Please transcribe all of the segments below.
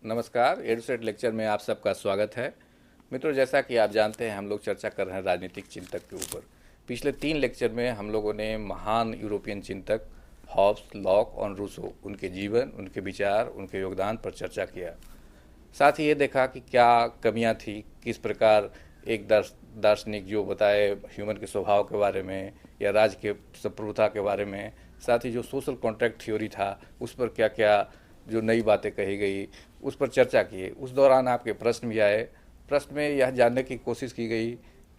नमस्कार, EDUSAT lecture में आप सबका स्वागत है। मित्रों, जैसा कि आप जानते हैं हम लोग चर्चा कर रहे हैं राजनीतिक चिंतक के ऊपर। पिछले 3 लेक्चर में हम लोगों ने महान यूरोपियन चिंतक हॉब्स, लॉक और रूसो, उनके जीवन, उनके विचार, उनके योगदान पर चर्चा किया। साथ ही ये देखा कि क्या कमियां थी, किस प्रकार एक दार्शनिक जो बताए ह्यूमन के स्वभाव के बारे में या राज के संप्रभुता के बारे में, साथ ही जो सोशल कॉन्ट्रैक्ट थ्योरी था उस पर क्या क्या जो नई बातें कही गई उस पर चर्चा की। उस दौरान आपके प्रश्न भी आए। प्रश्न में यह जानने की कोशिश की गई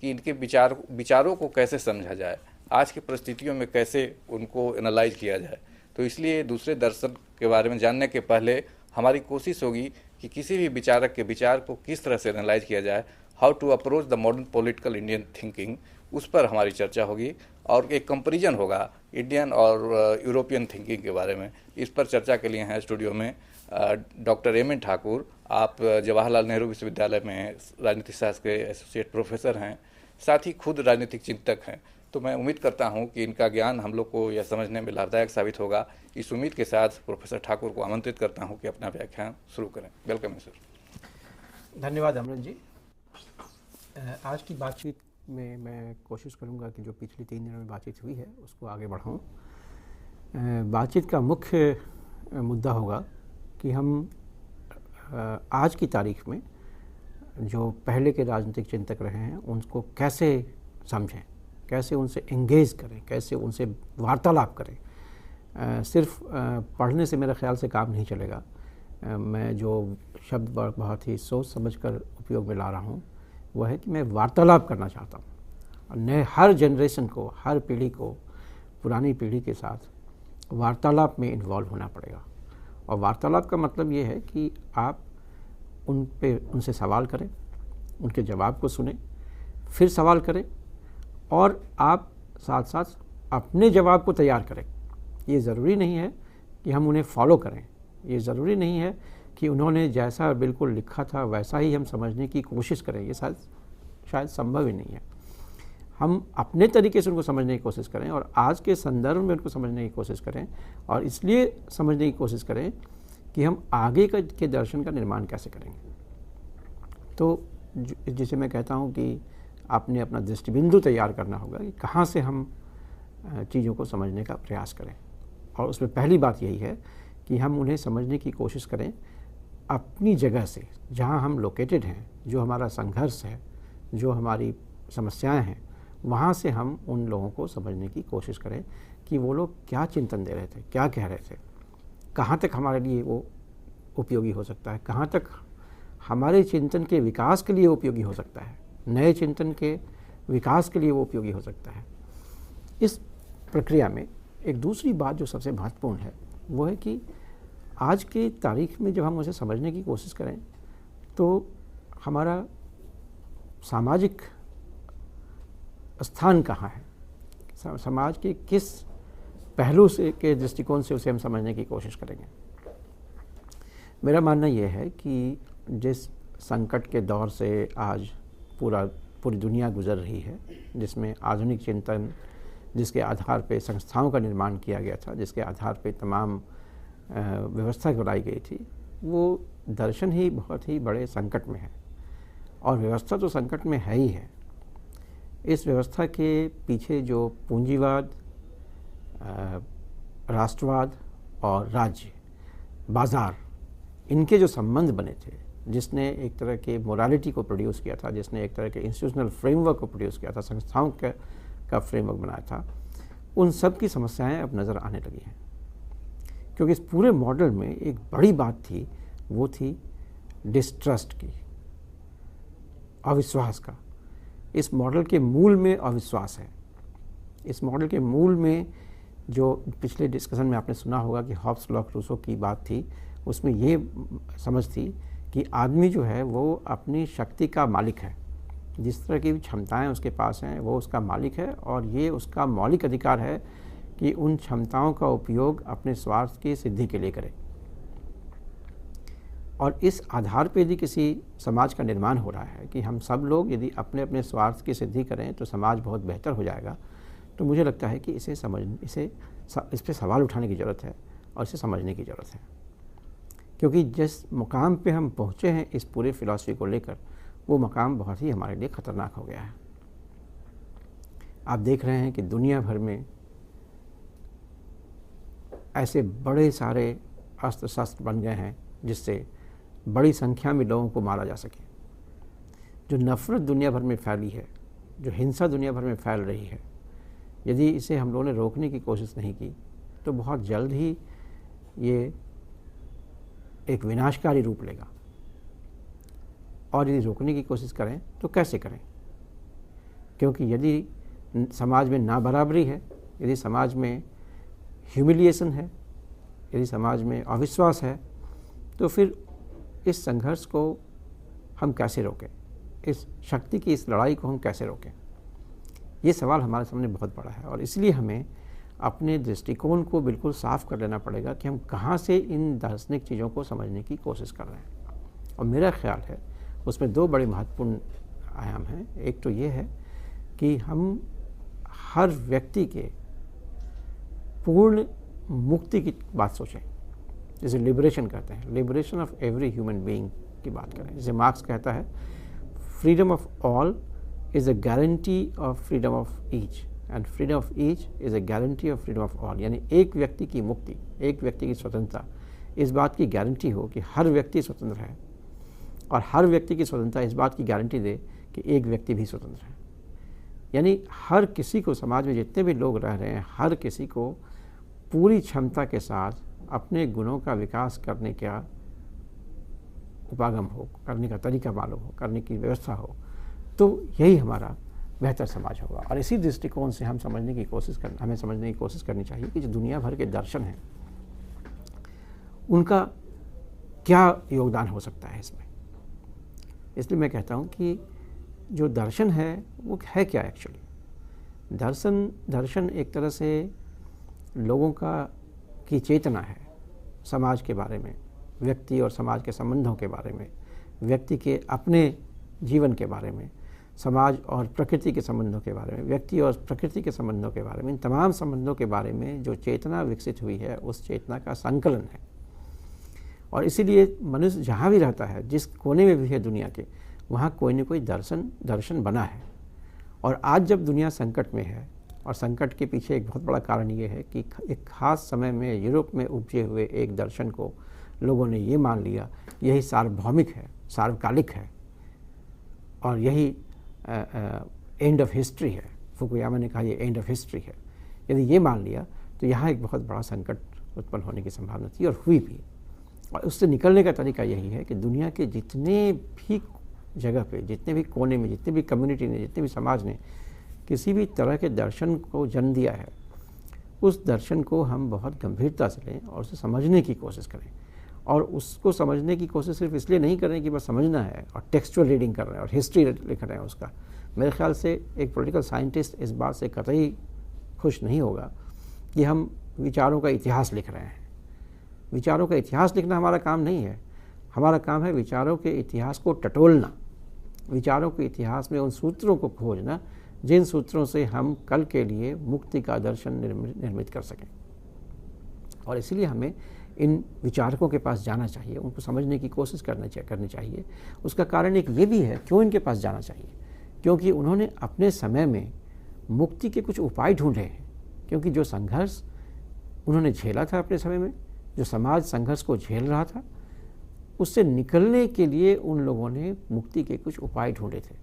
कि इनके विचारों को कैसे समझा जाए, आज की परिस्थितियों में कैसे उनको एनालाइज किया जाए। तो इसलिए दूसरे दर्शन के बारे में जानने के पहले हमारी कोशिश होगी कि किसी भी विचारक के विचार को किस तरह से एनालाइज किया जाए, how to approach the modern political Indian thinking, उस पर हमारी चर्चा होगी और एक कंपैरिजन होगा इंडियन और यूरोपियन थिंकिंग के बारे में। इस पर चर्चा के लिए हैं स्टूडियो में डॉक्टर एम एन ठाकुर। आप जवाहरलाल नेहरू विश्वविद्यालय में राजनीतिक शास्त्र के एसोसिएट प्रोफेसर हैं, साथ ही खुद राजनीतिक चिंतक हैं। तो मैं उम्मीद करता हूं कि इनका ज्ञान हम लोग को यह समझने में लाभदायक साबित होगा। इस उम्मीद के साथ प्रोफेसर ठाकुर को आमंत्रित करता हूं कि अपना व्याख्यान शुरू करें। Welcome sir. धन्यवाद अमृत जी। आज की बातचीत में मैं कोशिश करूंगा कि जो पिछले 3 दिनों में बातचीत हुई है उसको आगे बढ़ाऊं। बातचीत का मुख्य मुद्दा होगा कि हम आज की तारीख में जो पहले के राजनीतिक चिंतक रहे हैं उनको कैसे समझें, कैसे उनसे एंगेज करें, कैसे उनसे वार्तालाप करें। सिर्फ पढ़ने से मेरे ख्याल से काम नहीं चलेगा। मैं जो शब्द बहुत ही सोच समझकर उपयोग में ला रहा हूँ वह है कि मैं वार्तालाप करना चाहता हूँ। नए हर जनरेशन को, हर पीढ़ी को पुरानी पीढ़ी के साथ वार्तालाप में इन्वॉल्व होना पड़ेगा। और वार्तालाप का मतलब ये है कि आप उनसे सवाल करें, उनके जवाब को सुनें, फिर सवाल करें और आप साथ साथ अपने जवाब को तैयार करें। ये ज़रूरी नहीं है कि हम उन्हें फॉलो करें, ये ज़रूरी नहीं है कि उन्होंने जैसा बिल्कुल लिखा था वैसा ही हम समझने की कोशिश करें। ये शायद संभव ही नहीं है। हम अपने तरीके से उनको समझने की कोशिश करें और आज के संदर्भ में उनको समझने की कोशिश करें और इसलिए समझने की कोशिश करें कि हम आगे के दर्शन का निर्माण कैसे करेंगे। तो जिसे मैं कहता हूँ कि आपने अपना दृष्टिबिंदु तैयार करना होगा कि कहाँ से हम चीज़ों को समझने का प्रयास करें। और उसमें पहली बात यही है कि हम उन्हें समझने की कोशिश करें अपनी जगह से, जहाँ हम लोकेटेड हैं, जो हमारा संघर्ष है, जो हमारी समस्याएं हैं, वहाँ से हम उन लोगों को समझने की कोशिश करें कि वो लोग क्या चिंतन दे रहे थे, क्या कह रहे थे, कहाँ तक हमारे लिए वो उपयोगी हो सकता है, कहाँ तक हमारे चिंतन के विकास के लिए उपयोगी हो सकता है, नए चिंतन के विकास के लिए वो उपयोगी हो सकता है। इस प्रक्रिया में एक दूसरी बात जो सबसे महत्वपूर्ण है वो है कि आज की तारीख में जब हम उसे समझने की कोशिश करें तो हमारा सामाजिक स्थान कहाँ है, समाज के किस पहलू से के दृष्टिकोण से उसे हम समझने की कोशिश करेंगे। मेरा मानना यह है कि जिस संकट के दौर से आज पूरी दुनिया गुजर रही है, जिसमें आधुनिक चिंतन, जिसके आधार पे संस्थाओं का निर्माण किया गया था, जिसके आधार पे तमाम व्यवस्था बनाई गई थी, वो दर्शन ही बहुत ही बड़े संकट में है। और व्यवस्था तो संकट में है ही है। इस व्यवस्था के पीछे जो पूंजीवाद, राष्ट्रवाद और राज्य, बाज़ार, इनके जो संबंध बने थे, जिसने एक तरह के मोरालिटी को प्रोड्यूस किया था, जिसने एक तरह के इंस्टीट्यूशनल फ्रेमवर्क को प्रोड्यूस किया था, संस्थाओं का फ्रेमवर्क बनाया था, उन सब की समस्याएं अब नज़र आने लगी हैं। क्योंकि इस पूरे मॉडल में एक बड़ी बात थी, वो थी डिस्ट्रस्ट की, अविश्वास का। इस मॉडल के मूल में अविश्वास है। इस मॉडल के मूल में जो पिछले डिस्कशन में आपने सुना होगा कि हॉब्स, लॉक, रूसो की बात थी, उसमें ये समझ थी कि आदमी जो है वो अपनी शक्ति का मालिक है, जिस तरह की भी क्षमताएं उसके पास हैं वो उसका मालिक है, और ये उसका मौलिक अधिकार है कि उन क्षमताओं का उपयोग अपने स्वार्थ की सिद्धि के लिए करे। और इस आधार पर यदि किसी समाज का निर्माण हो रहा है कि हम सब लोग यदि अपने अपने स्वार्थ की सिद्धि करें तो समाज बहुत बेहतर हो जाएगा, तो मुझे लगता है कि इस पर सवाल उठाने की ज़रूरत है और इसे समझने की ज़रूरत है। क्योंकि जिस मुकाम पे हम पहुँचे हैं इस पूरे फिलॉसफी को लेकर, वो मकाम बहुत ही हमारे लिए ख़तरनाक हो गया है। आप देख रहे हैं कि दुनिया भर में ऐसे बड़े सारे अस्त्र शस्त्र बन गए हैं जिससे बड़ी संख्या में लोगों को मारा जा सके। जो नफ़रत दुनिया भर में फैली है, जो हिंसा दुनिया भर में फैल रही है, यदि इसे हम लोगों ने रोकने की कोशिश नहीं की तो बहुत जल्द ही ये एक विनाशकारी रूप लेगा। और यदि रोकने की कोशिश करें तो कैसे करें? क्योंकि यदि समाज में नाबराबरी है, यदि समाज में ह्यूमिलिएशन है, यदि समाज में अविश्वास है, तो फिर इस संघर्ष को हम कैसे रोकें? इस शक्ति की इस लड़ाई को हम कैसे रोकें? ये सवाल हमारे सामने बहुत बड़ा है, और इसलिए हमें अपने दृष्टिकोण को बिल्कुल साफ कर लेना पड़ेगा कि हम कहाँ से इन दार्शनिक चीज़ों को समझने की कोशिश कर रहे हैं। और मेरा ख्याल है उसमें दो बड़े महत्वपूर्ण आयाम हैं। एक तो ये है कि हम हर व्यक्ति के पूर्ण मुक्ति की बात सोचें, जैसे लिबरेशन कहते हैं, liberation of every human being की बात करें। जैसे मार्क्स कहता है, freedom of all is a guarantee of freedom of each, and freedom of each is a guarantee of freedom of all. यानी एक व्यक्ति की मुक्ति, एक व्यक्ति की स्वतंत्रता इस बात की गारंटी हो कि हर व्यक्ति स्वतंत्र है, और हर व्यक्ति की स्वतंत्रता इस बात की गारंटी दे कि एक व्यक्ति भी स्वतंत्र है। यानी हर किसी को, समाज में जितने भी लोग रह रहे हैं, हर किसी को पूरी क्षमता के साथ अपने गुणों का विकास करने का उपागम हो, करने का तरीका मालूम हो, करने की व्यवस्था हो, तो यही हमारा बेहतर समाज होगा। और इसी दृष्टिकोण से हमें समझने की कोशिश करनी चाहिए कि जो दुनिया भर के दर्शन हैं उनका क्या योगदान हो सकता है इसमें। इसलिए मैं कहता हूँ कि जो दर्शन है वो है क्या एक्चुअली। दर्शन एक तरह से लोगों की चेतना है, समाज के बारे में, व्यक्ति और समाज के संबंधों के बारे में, व्यक्ति के अपने जीवन के बारे में, समाज और प्रकृति के संबंधों के बारे में, व्यक्ति और प्रकृति के संबंधों के बारे में, इन तमाम संबंधों के बारे में जो चेतना विकसित हुई है उस चेतना का संकलन है। और इसीलिए मनुष्य जहाँ भी रहता है, जिस कोने में भी है दुनिया के, वहाँ कोई न कोई दर्शन बना है। और आज जब दुनिया संकट में है, और संकट के पीछे एक बहुत बड़ा कारण ये है कि एक ख़ास समय में यूरोप में उपजे हुए एक दर्शन को लोगों ने ये मान लिया यही सार्वभौमिक है, सार्वकालिक है, और यही एंड ऑफ हिस्ट्री है। फुकुयामा ने कहा ये एंड ऑफ हिस्ट्री है। यदि ये मान लिया तो यहाँ एक बहुत बड़ा संकट उत्पन्न होने की संभावना थी, और हुई भी। और उससे निकलने का तरीका यही है कि दुनिया के जितने भी जगह पे, जितने भी कोने में, जितने भी कम्युनिटी ने, जितने भी समाज ने किसी भी तरह के दर्शन को जन्म दिया है, उस दर्शन को हम बहुत गंभीरता से लें और उसे समझने की कोशिश करें। और उसको समझने की कोशिश सिर्फ इसलिए नहीं करें कि बस समझना है और टेक्सचुअल रीडिंग कर रहे हैं और हिस्ट्री लिख रहे हैं उसका। मेरे ख्याल से एक पॉलिटिकल साइंटिस्ट इस बात से कतई खुश नहीं होगा कि हम विचारों का इतिहास लिख रहे हैं। विचारों का इतिहास लिखना हमारा काम नहीं है। हमारा काम है विचारों के इतिहास को टटोलना, विचारों के इतिहास में उन सूत्रों को खोजना जिन सूत्रों से हम कल के लिए मुक्ति का दर्शन निर्मित कर सकें। और इसीलिए हमें इन विचारकों के पास जाना चाहिए, उनको समझने की कोशिश करनी चाहिए। उसका कारण एक ये भी है क्यों इनके पास जाना चाहिए, क्योंकि उन्होंने अपने समय में मुक्ति के कुछ उपाय ढूंढे हैं। क्योंकि जो संघर्ष उन्होंने झेला था अपने समय में, जो समाज संघर्ष को झेल रहा था, उससे निकलने के लिए उन लोगों ने मुक्ति के कुछ उपाय ढूंढे थे।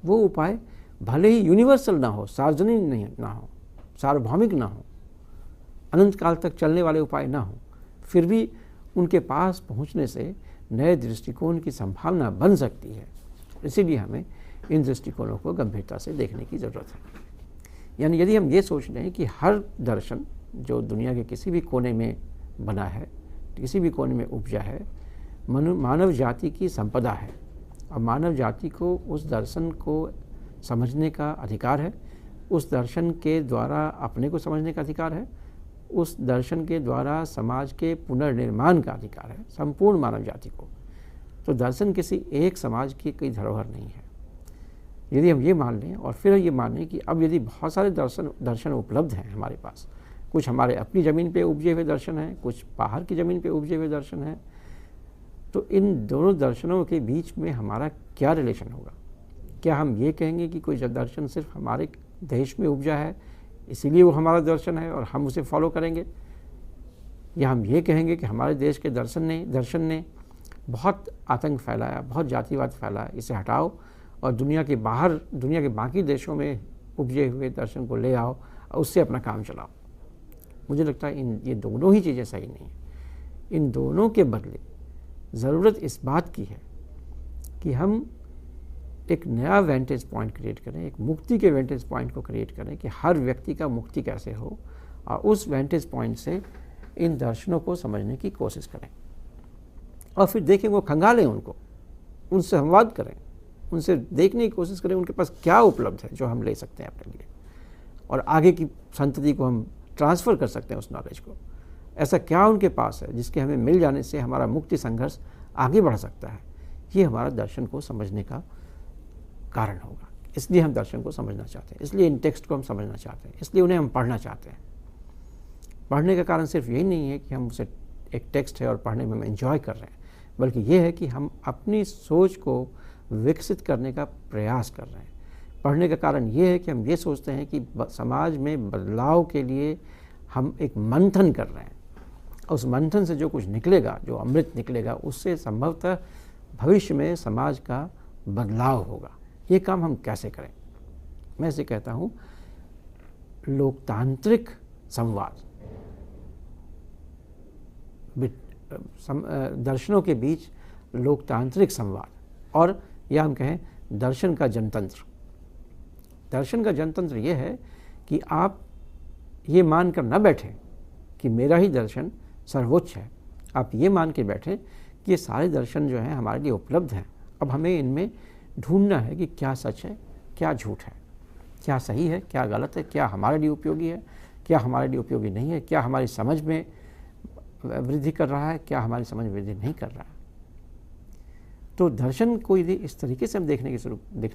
वो उपाय भले ही यूनिवर्सल ना हो, सार्वजनिक नहीं ना हो, सार्वभौमिक ना हो, अनंत काल तक चलने वाले उपाय ना हो, फिर भी उनके पास पहुंचने से नए दृष्टिकोण की संभावना बन सकती है। इसीलिए हमें इन दृष्टिकोणों को गंभीरता से देखने की ज़रूरत है। यानी यदि हम ये सोच लें कि हर दर्शन जो दुनिया के किसी भी कोने में बना है, किसी भी कोने में उपजा है, मानव जाति की संपदा है और मानव जाति को उस दर्शन को समझने का अधिकार है, उस दर्शन के द्वारा अपने को समझने का अधिकार है, उस दर्शन के द्वारा समाज के पुनर्निर्माण का अधिकार है संपूर्ण मानव जाति को। तो दर्शन किसी एक समाज की कोई धरोहर नहीं है। यदि हम ये मान लें और फिर ये मान लें कि अब यदि बहुत सारे दर्शन उपलब्ध हैं हमारे पास, कुछ हमारे अपनी ज़मीन पे उपजे हुए दर्शन हैं, कुछ बाहर की ज़मीन पे उपजे हुए दर्शन हैं, तो इन दोनों दर्शनों के बीच में हमारा क्या रिलेशन होगा? क्या हम ये कहेंगे कि कोई दर्शन सिर्फ हमारे देश में उपजा है इसीलिए वो हमारा दर्शन है और हम उसे फॉलो करेंगे, या हम ये कहेंगे कि हमारे देश के दर्शन ने बहुत आतंक फैलाया, बहुत जातिवाद फैलाया, इसे हटाओ और दुनिया के बाकी देशों में उपजे हुए दर्शन को ले आओ और उससे अपना काम चलाओ? मुझे लगता है ये दोनों ही चीज़ें सही नहीं हैं। इन दोनों के बदले ज़रूरत इस बात की है कि हम एक नया वेंटेज पॉइंट क्रिएट करें, एक मुक्ति के वेंटेज पॉइंट को क्रिएट करें कि हर व्यक्ति का मुक्ति कैसे हो, और उस वेंटेज पॉइंट से इन दर्शनों को समझने की कोशिश करें और फिर देखें, वो खंगालें उनको, उनसे संवाद करें, उनसे देखने की कोशिश करें उनके पास क्या उपलब्ध है जो हम ले सकते हैं अपने लिए और आगे की संतति को हम ट्रांसफ़र कर सकते हैं उस नॉलेज को। ऐसा क्या उनके पास है जिसके हमें मिल जाने से हमारा मुक्ति संघर्ष आगे बढ़ सकता है? ये हमारा दर्शन को समझने का कारण होगा। इसलिए हम दर्शन को समझना चाहते हैं, इसलिए इन टेक्स्ट को हम समझना चाहते हैं, इसलिए उन्हें हम पढ़ना चाहते हैं। पढ़ने का कारण सिर्फ यही नहीं है कि हम उसे एक टेक्स्ट है और पढ़ने में हम एंजॉय कर रहे हैं, बल्कि ये है कि हम अपनी सोच को विकसित करने का प्रयास कर रहे हैं। पढ़ने का कारण ये है कि हम ये सोचते हैं कि समाज में बदलाव के लिए हम एक मंथन कर रहे हैं और उस मंथन से जो कुछ निकलेगा, जो अमृत निकलेगा, उससे संभवतः भविष्य में समाज का बदलाव होगा। ये काम हम कैसे करें? मैं इसे कहता हूँ लोकतांत्रिक संवाद, दर्शनों के बीच लोकतांत्रिक संवाद, और या हम कहें दर्शन का जनतंत्र। दर्शन का जनतंत्र ये है कि आप ये मानकर न बैठें कि मेरा ही दर्शन सर्वोच्च है। आप ये मान के बैठें कि ये सारे दर्शन जो हैं हमारे लिए उपलब्ध हैं। अब हमें इनमें ढूंढना है कि क्या सच है, क्या झूठ है, क्या सही है, क्या गलत है, क्या हमारे लिए उपयोगी है, क्या हमारे लिए उपयोगी नहीं है, क्या हमारी समझ में वृद्धि कर रहा है, क्या हमारी समझ में वृद्धि नहीं कर रहा है। तो दर्शन को यदि इस तरीके से हम देखने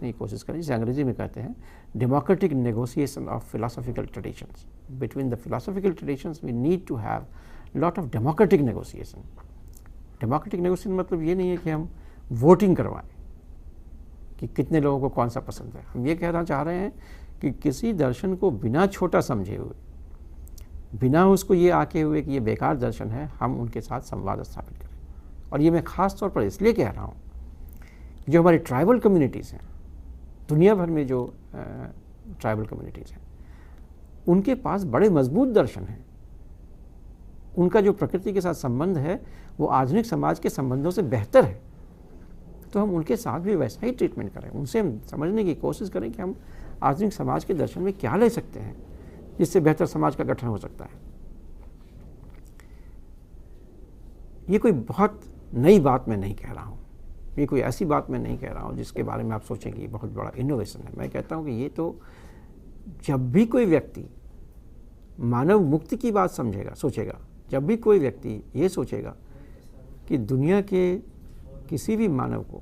की कोशिश करें, जिसे अंग्रेजी में कहते हैं democratic negotiation of philosophical traditions. Between the philosophical traditions we need to have lot of democratic negotiation. Democratic negotiation मतलब ये नहीं है कि हम वोटिंग करवाएं कि कितने लोगों को कौन सा पसंद है। हम ये कहना चाह रहे हैं कि किसी दर्शन को बिना छोटा समझे हुए, बिना उसको ये आके हुए कि ये बेकार दर्शन है, हम उनके साथ संवाद स्थापित करें। और ये मैं ख़ास तौर पर इसलिए कह रहा हूँ, जो हमारी ट्राइबल कम्युनिटीज़ हैं, दुनिया भर में जो ट्राइबल कम्युनिटीज़ हैं, उनके पास बड़े मजबूत दर्शन हैं। उनका जो प्रकृति के साथ संबंध है वो आधुनिक समाज के संबंधों से बेहतर है। तो हम उनके साथ भी वैसा ही ट्रीटमेंट करें, उनसे हम समझने की कोशिश करें कि हम आधुनिक समाज के दर्शन में क्या ले सकते हैं जिससे बेहतर समाज का गठन हो सकता है। ये कोई बहुत नई बात मैं नहीं कह रहा हूँ, ये कोई ऐसी बात मैं नहीं कह रहा हूँ जिसके बारे में आप सोचेंगे ये बहुत बड़ा इनोवेशन है। मैं कहता हूँ कि ये तो जब भी कोई व्यक्ति मानव मुक्ति की बात सोचेगा, जब भी कोई व्यक्ति ये सोचेगा कि दुनिया के किसी भी मानव को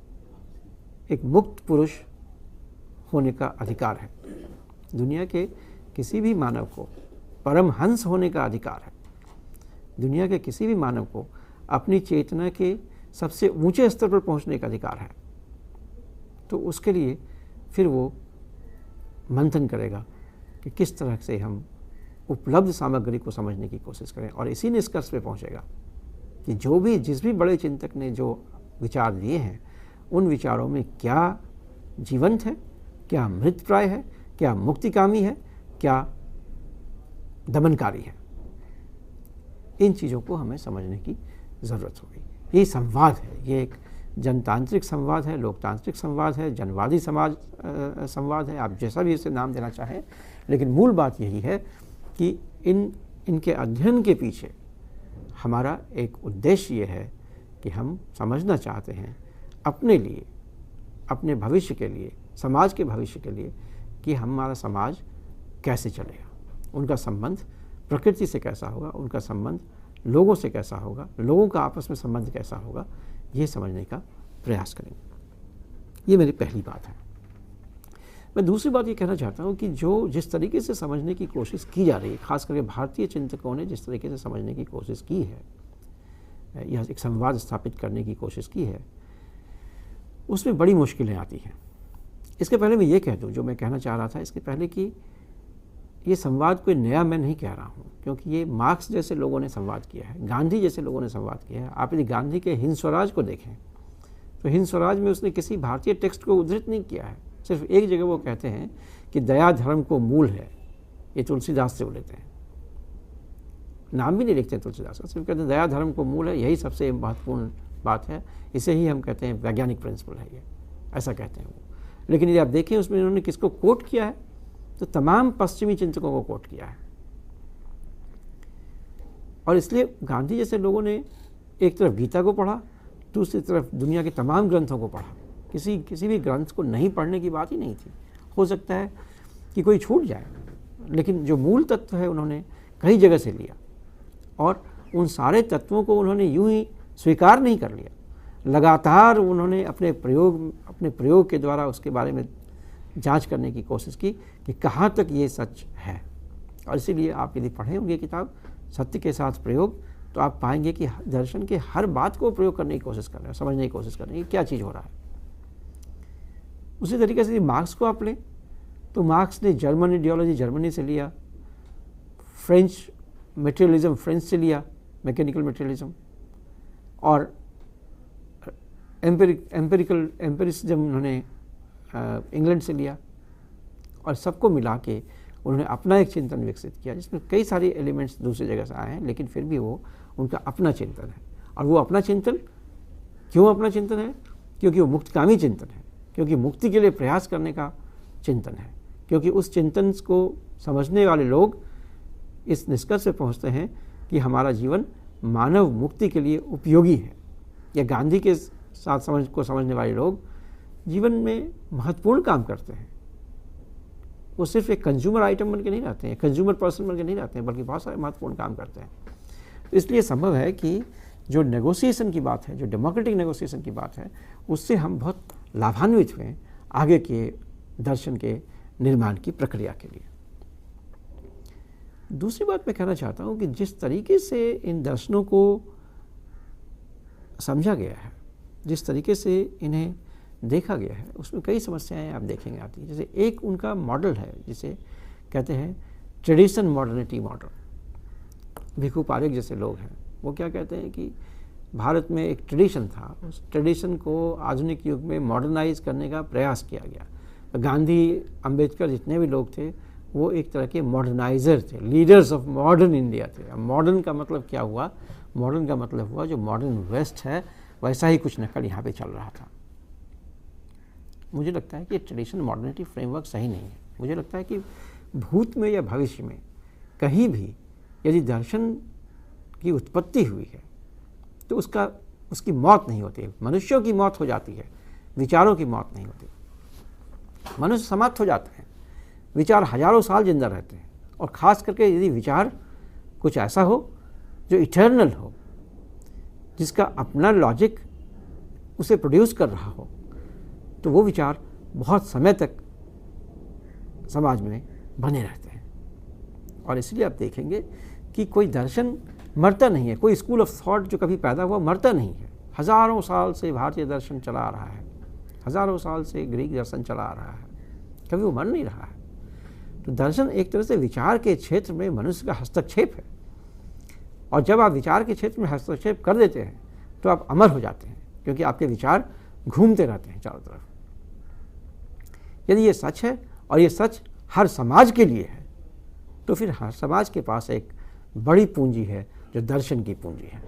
एक मुक्त पुरुष होने का अधिकार है, दुनिया के किसी भी मानव को परमहंस होने का अधिकार है, दुनिया के किसी भी मानव को अपनी चेतना के सबसे ऊंचे स्तर पर पहुंचने का अधिकार है, तो उसके लिए फिर वो मंथन करेगा कि किस तरह से हम उपलब्ध सामग्री को समझने की कोशिश करें, और इसी निष्कर्ष पे पहुंचेगा कि जिस भी बड़े चिंतक ने जो विचार दिए हैं उन विचारों में क्या जीवंत है, क्या मृतप्राय है, क्या मुक्तिकामी है, क्या दमनकारी है। इन चीज़ों को हमें समझने की ज़रूरत होगी। ये संवाद है, ये एक जनतांत्रिक संवाद है, लोकतांत्रिक संवाद है, जनवादी संवाद है, आप जैसा भी इसे नाम देना चाहें, लेकिन मूल बात यही है कि इनके अध्ययन के पीछे हमारा एक उद्देश्य ये है कि हम समझना चाहते हैं अपने लिए, अपने भविष्य के लिए, समाज के भविष्य के लिए कि हमारा समाज कैसे चलेगा, उनका संबंध प्रकृति से कैसा होगा, उनका संबंध लोगों से कैसा होगा, लोगों का आपस में संबंध कैसा होगा, ये समझने का प्रयास करेंगे। ये मेरी पहली बात है। मैं दूसरी बात ये कहना चाहता हूँ कि जिस तरीके से समझने की कोशिश की जा रही है, खास करके भारतीय चिंतकों ने जिस तरीके से समझने की कोशिश की है, यह एक संवाद स्थापित करने की कोशिश की है, उसमें बड़ी मुश्किलें आती हैं। इसके पहले मैं ये कह दूँ, जो मैं कहना चाह रहा था इसके पहले, कि ये संवाद कोई नया मैं नहीं कह रहा हूँ, क्योंकि ये मार्क्स जैसे लोगों ने संवाद किया है, गांधी जैसे लोगों ने संवाद किया है। आप यदि गांधी के हिंद स्वराज को देखें तो हिंद स्वराज में उसने किसी भारतीय टेक्स्ट को उद्धृत नहीं किया है। सिर्फ एक जगह वो कहते हैं कि दया धर्म को मूल है, ये तुलसीदास से वो लेते हैं, नाम भी नहीं लिखते हैं तुलसीदास का, सिर्फ कहते हैं दया धर्म को मूल है, यही सबसे महत्वपूर्ण बात है, इसे ही हम कहते हैं वैज्ञानिक प्रिंसिपल है, ये ऐसा कहते हैं वो। लेकिन यदि आप देखें उसमें उन्होंने किसको कोट किया है, तो तमाम पश्चिमी चिंतकों को कोट किया है। और इसलिए गांधी जैसे लोगों ने एक तरफ गीता को पढ़ा, दूसरी तरफ दुनिया के तमाम ग्रंथों को पढ़ा। किसी भी ग्रंथ को नहीं पढ़ने की बात ही नहीं थी। हो सकता है कि कोई छूट जाए, लेकिन जो मूल तत्व है उन्होंने कई जगह से लिया, और उन सारे तत्वों को उन्होंने यूं ही स्वीकार नहीं कर लिया, लगातार उन्होंने अपने प्रयोग के द्वारा उसके बारे में जांच करने की कोशिश की कि कहाँ तक ये सच है। और इसीलिए आप यदि पढ़ें होंगे किताब सत्य के साथ प्रयोग, तो आप पाएंगे कि दर्शन के हर बात को प्रयोग करने की कोशिश कर रहे हैं, समझने की कोशिश कर रहे हैं कि क्या चीज़ हो रहा है। उसी तरीके से मार्क्स को आप लें तो मार्क्स ने जर्मन आइडियोलॉजी जर्मनी से लिया, फ्रेंच मटेरियलिज्म फ्रेंच से लिया, मैकेनिकल मटेरियलिज्म, और एम्पिरिसिज्म उन्होंने इंग्लैंड से लिया, और सबको मिला के उन्होंने अपना एक चिंतन विकसित किया, जिसमें कई सारे एलिमेंट्स दूसरी जगह से आए हैं, लेकिन फिर भी वो उनका अपना चिंतन है। और वो अपना चिंतन क्यों अपना चिंतन है? क्योंकि वो मुक्तकामी चिंतन है, क्योंकि मुक्ति के लिए प्रयास करने का चिंतन है, क्योंकि उस चिंतन को समझने वाले लोग इस निष्कर्ष पे पहुँचते हैं कि हमारा जीवन मानव मुक्ति के लिए उपयोगी है। या गांधी के साथ समझने वाले लोग जीवन में महत्वपूर्ण काम करते हैं। वो सिर्फ एक कंज्यूमर आइटम बन के नहीं रहते हैं, कंज्यूमर पर्सन बन के नहीं रहते हैं, बल्कि बहुत सारे महत्वपूर्ण काम करते हैं। तो इसलिए संभव है कि जो नेगोशिएशन की बात है, जो डेमोक्रेटिक नेगोशिएशन की बात है, उससे हम बहुत लाभान्वित हुए आगे के दर्शन के निर्माण की प्रक्रिया के लिए। दूसरी बात मैं कहना चाहता हूँ कि जिस तरीके से इन दर्शनों को समझा गया है, जिस तरीके से इन्हें देखा गया है, उसमें कई समस्याएं आप देखेंगे आती हैं। जैसे एक उनका मॉडल है जिसे कहते हैं tradition modernity model. Bhikhu Parekh जैसे लोग हैं, वो क्या कहते हैं कि भारत में एक ट्रेडिशन था, उस ट्रेडिशन को आधुनिक युग में मॉडर्नाइज करने का प्रयास किया गया। तो गांधी, अंबेडकर जितने भी लोग थे वो एक तरह के मॉडर्नाइजर थे, लीडर्स ऑफ मॉडर्न इंडिया थे। अब मॉडर्न का मतलब क्या हुआ? मॉडर्न का मतलब हुआ जो मॉडर्न वेस्ट है वैसा ही कुछ नकल यहाँ पे चल रहा था। मुझे लगता है कि ट्रेडिशन मॉडर्निटी फ्रेमवर्क सही नहीं है। मुझे लगता है कि भूत में या भविष्य में कहीं भी यदि दर्शन की उत्पत्ति हुई है तो उसकी मौत नहीं होती है। मनुष्यों की मौत हो जाती है, विचारों की मौत नहीं होती। मनुष्य समाप्त हो जाते हैं, विचार हजारों साल जिंदा रहते हैं। और ख़ास करके यदि विचार कुछ ऐसा हो जो इटर्नल हो, जिसका अपना लॉजिक उसे प्रोड्यूस कर रहा हो, तो वो विचार बहुत समय तक समाज में बने रहते हैं। और इसलिए आप देखेंगे कि कोई दर्शन मरता नहीं है, कोई स्कूल ऑफ थॉट जो कभी पैदा हुआ मरता नहीं है। हज़ारों साल से भारतीय दर्शन चला आ रहा है, हज़ारों साल से ग्रीक दर्शन चला आ रहा है, कभी वो मर नहीं रहा है। तो दर्शन एक तरह से विचार के क्षेत्र में मनुष्य का हस्तक्षेप है, और जब आप विचार के क्षेत्र में हस्तक्षेप कर देते हैं तो आप अमर हो जाते हैं, क्योंकि आपके विचार घूमते रहते हैं चारों तरफ। यदि ये सच है और ये सच हर समाज के लिए है, तो फिर हर समाज के पास एक बड़ी पूंजी है जो दर्शन की पूंजी है।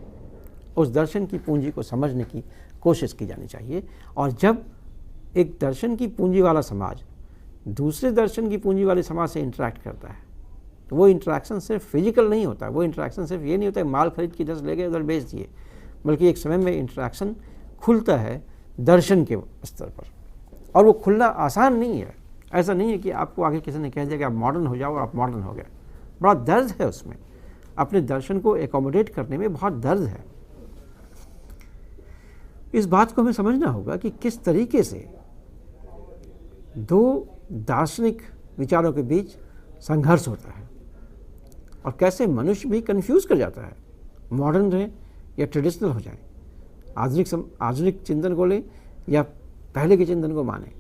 उस दर्शन की पूंजी को समझने की कोशिश की जानी चाहिए। और जब एक दर्शन की पूंजी वाला समाज दूसरे दर्शन की पूंजी वाले समाज से इंटरेक्ट करता है, तो वो इंटरेक्शन सिर्फ फिजिकल नहीं होता। वो इंटरेक्शन सिर्फ ये नहीं होता है माल खरीद के 10 ले गए उधर बेच दिए। बल्कि एक समय में इंटरेक्शन खुलता है दर्शन के स्तर पर, और वो खुलना आसान नहीं है। ऐसा नहीं है कि आपको आगे किसी ने कह दिया कि आप मॉडर्न हो जाओ और आप मॉडर्न हो गए। बड़ा दर्द है उसमें, अपने दर्शन को एकोमोडेट करने में बहुत दर्द है। इस बात को हमें समझना होगा कि किस तरीके से दो दार्शनिक विचारों के बीच संघर्ष होता है और कैसे मनुष्य भी कंफ्यूज कर जाता है, मॉडर्न रहे या ट्रेडिशनल हो जाए, आधुनिक चिंतन को ले या पहले के चिंतन को माने।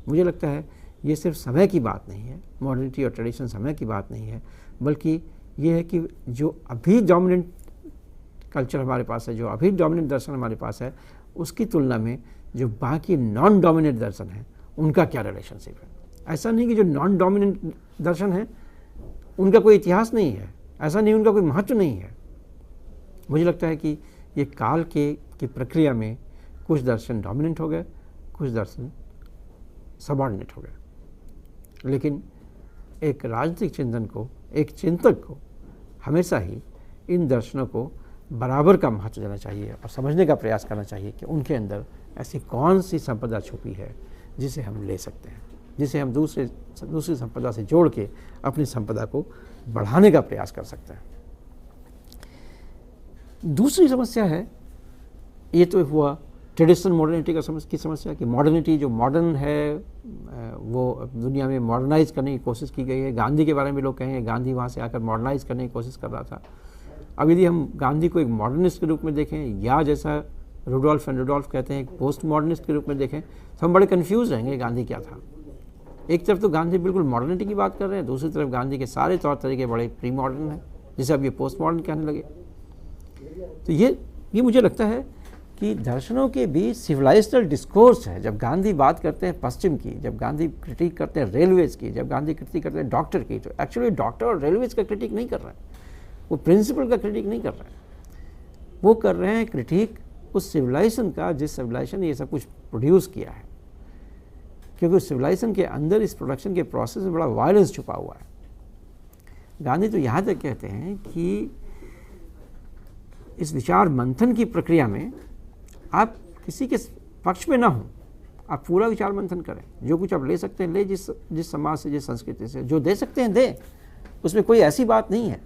मुझे लगता है ये सिर्फ समय की बात नहीं है, मॉडर्निटी और ट्रेडिशन समय की बात नहीं है, बल्कि ये है कि जो अभी डोमिनेंट कल्चर हमारे पास है, जो अभी डोमिनेंट दर्शन हमारे पास है, उसकी तुलना में जो बाकी नॉन डोमिनेंट दर्शन है उनका क्या रिलेशनशिप है। ऐसा नहीं कि जो नॉन डोमिनेंट दर्शन है उनका कोई इतिहास नहीं है, ऐसा नहीं उनका कोई महत्व नहीं है। मुझे लगता है कि ये काल की प्रक्रिया में कुछ दर्शन डोमिनेंट हो गए, कुछ दर्शन सबऑर्डिनेट हो गए। लेकिन एक राजनीतिक चिंतन को, एक चिंतक को हमेशा ही इन दर्शनों को बराबर का महत्व देना चाहिए और समझने का प्रयास करना चाहिए कि उनके अंदर ऐसी कौन सी संपदा छुपी है जिसे हम ले सकते हैं, जिसे हम दूसरी संपदा से जोड़ के अपनी संपदा को बढ़ाने का प्रयास कर सकते हैं। दूसरी समस्या है, ये तो हुआ ट्रेडिशनल मॉडर्निटी की समस्या कि मॉडर्निटी जो मॉडर्न है वो दुनिया में मॉडर्नाइज करने की कोशिश की गई है। गांधी के बारे में लोग कहेंगे गांधी वहाँ से आकर मॉडर्नाइज करने की कोशिश कर रहा था। अब यदि हम गांधी को एक मॉडर्निस्ट के रूप में देखें या जैसा रुडोल्फ एंड रुडोल्फ कहते हैं एक पोस्ट मॉडर्निस्ट के रूप में देखें तो हम बड़े कन्फ्यूज रहेंगे गांधी क्या था। एक तरफ तो गांधी बिल्कुल मॉडर्निटी की बात कर रहे हैं, दूसरी तरफ गांधी के सारे तौर तरीके बड़े प्री मॉडर्न हैं, जिसे अब ये पोस्ट मॉडर्न कहने लगे। तो ये मुझे लगता है कि दर्शनों के बीच सिविलाइजेशनल डिस्कोर्स है। जब गांधी बात करते हैं पश्चिम की, जब गांधी क्रिटिक करते हैं रेलवेज की, जब गांधी क्रिटिक करते हैं डॉक्टर की, तो एक्चुअली डॉक्टर और रेलवेज का क्रिटिक नहीं कर रहे हैं, वो प्रिंसिपल का क्रिटिक नहीं कर रहे हैं, वो कर रहे हैं क्रिटिक उस सिविलाइजेशन का जिस सिविलाइजेशन ने ये सब कुछ प्रोड्यूस किया है। क्योंकि उस सिविलाइजेशन के अंदर इस प्रोडक्शन के प्रोसेस में बड़ा वायलेंस छुपा हुआ है। गांधी तो यहाँ तक कहते हैं कि इस विचार मंथन की प्रक्रिया में आप किसी के पक्ष में ना हो, आप पूरा विचार मंथन करें, जो कुछ आप ले सकते हैं ले, जिस समाज से, जिस संस्कृति से जो दे सकते हैं दें। उसमें कोई ऐसी बात नहीं है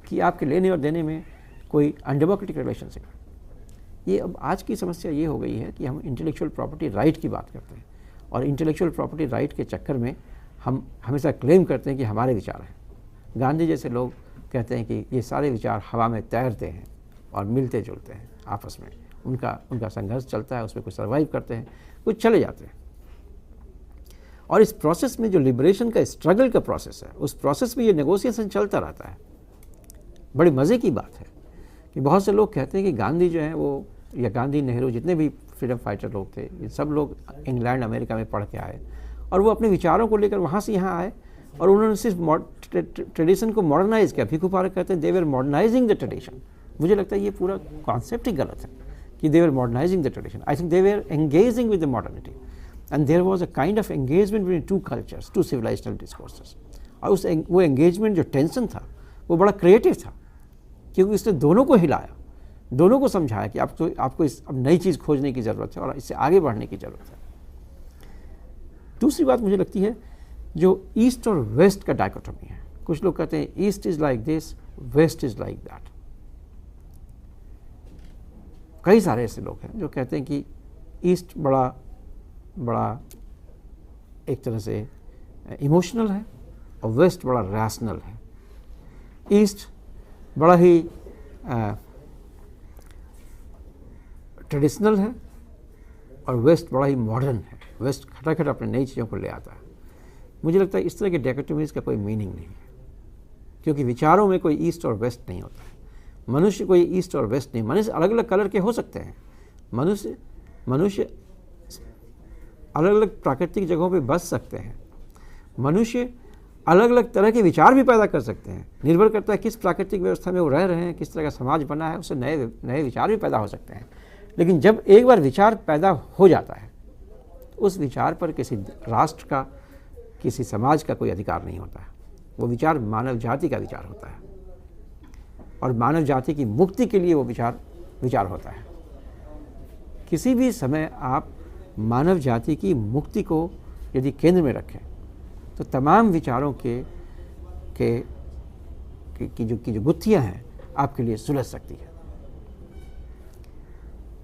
कि आपके लेने और देने में कोई अनडेमोक्रेटिक रिलेशनशिप है। ये अब आज की समस्या ये हो गई है कि हम इंटेलेक्चुअल प्रॉपर्टी राइट की बात करते हैं और इंटेलेक्चुअल प्रॉपर्टी राइट के चक्कर में हम हमेशा क्लेम करते हैं कि हमारे विचार हैं। गांधी जैसे लोग कहते हैं कि ये सारे विचार हवा में तैरते हैं और मिलते जुलते हैं आपस में, उनका संघर्ष चलता है, उसमें कुछ सर्वाइव करते हैं, कुछ चले जाते हैं। और इस प्रोसेस में जो लिबरेशन का स्ट्रगल का प्रोसेस है, उस प्रोसेस में ये नेगोशिएशन चलता रहता है। बड़ी मज़े की बात है कि बहुत से लोग कहते हैं कि गांधी जो है वो, या गांधी नेहरू जितने भी फ्रीडम फाइटर लोग थे, ये सब लोग इंग्लैंड अमेरिका में पढ़ के आए और वो अपने विचारों को लेकर वहाँ से यहाँ आए और उन्होंने सिर्फ ट्रेडिशन को मॉडर्नाइज किया। भिखू पारक कहते हैं दे वर मॉडर्नाइजिंग द ट्रेडिशन। मुझे लगता है ये पूरा कॉन्सेप्ट ही गलत है कि they were modernizing the tradition. I think they were engaging with the modernity, and there was a kind of engagement between two cultures, two civilizational discourses. और वो engagement जो tension था वो बड़ा creative था, क्योंकि इसने दोनों को हिलाया, दोनों को समझाया कि आपको अब नई चीज़ खोजने की ज़रूरत है और इससे आगे बढ़ने की ज़रूरत है। दूसरी बात मुझे लगती है जो ईस्ट और वेस्ट का डायकोटोमी है। कुछ लोग कहते हैं east is like this, west is like that. कई सारे ऐसे लोग हैं जो कहते हैं कि ईस्ट बड़ा एक तरह से इमोशनल है और वेस्ट बड़ा रैशनल है। ईस्ट बड़ा ही ट्रेडिशनल है और वेस्ट बड़ा ही मॉडर्न है। वेस्ट खटाखट अपने नई चीज़ों को ले आता है। मुझे लगता है इस तरह के डायकोटोमीज़ का कोई मीनिंग नहीं है, क्योंकि विचारों में कोई ईस्ट और वेस्ट नहीं होता है। मनुष्य कोई ईस्ट और वेस्ट नहीं, मनुष्य अलग अलग कलर के हो सकते हैं। मनुष्य अलग अलग प्राकृतिक जगहों पे बस सकते हैं। मनुष्य अलग अलग तरह के विचार भी पैदा कर सकते हैं। निर्भर करता है किस प्राकृतिक व्यवस्था में वो रह रहे हैं, किस तरह का समाज बना है, उससे नए विचार भी पैदा हो सकते हैं। लेकिन जब एक बार विचार पैदा हो जाता है, उस विचार पर किसी राष्ट्र का, किसी समाज का कोई अधिकार नहीं होता है। वो विचार मानव जाति का विचार होता है और मानव जाति की मुक्ति के लिए वो विचार विचार होता है। किसी भी समय आप मानव जाति की मुक्ति को यदि केंद्र में रखें तो तमाम विचारों की जो गुत्थियां हैं आपके लिए सुलझ सकती है।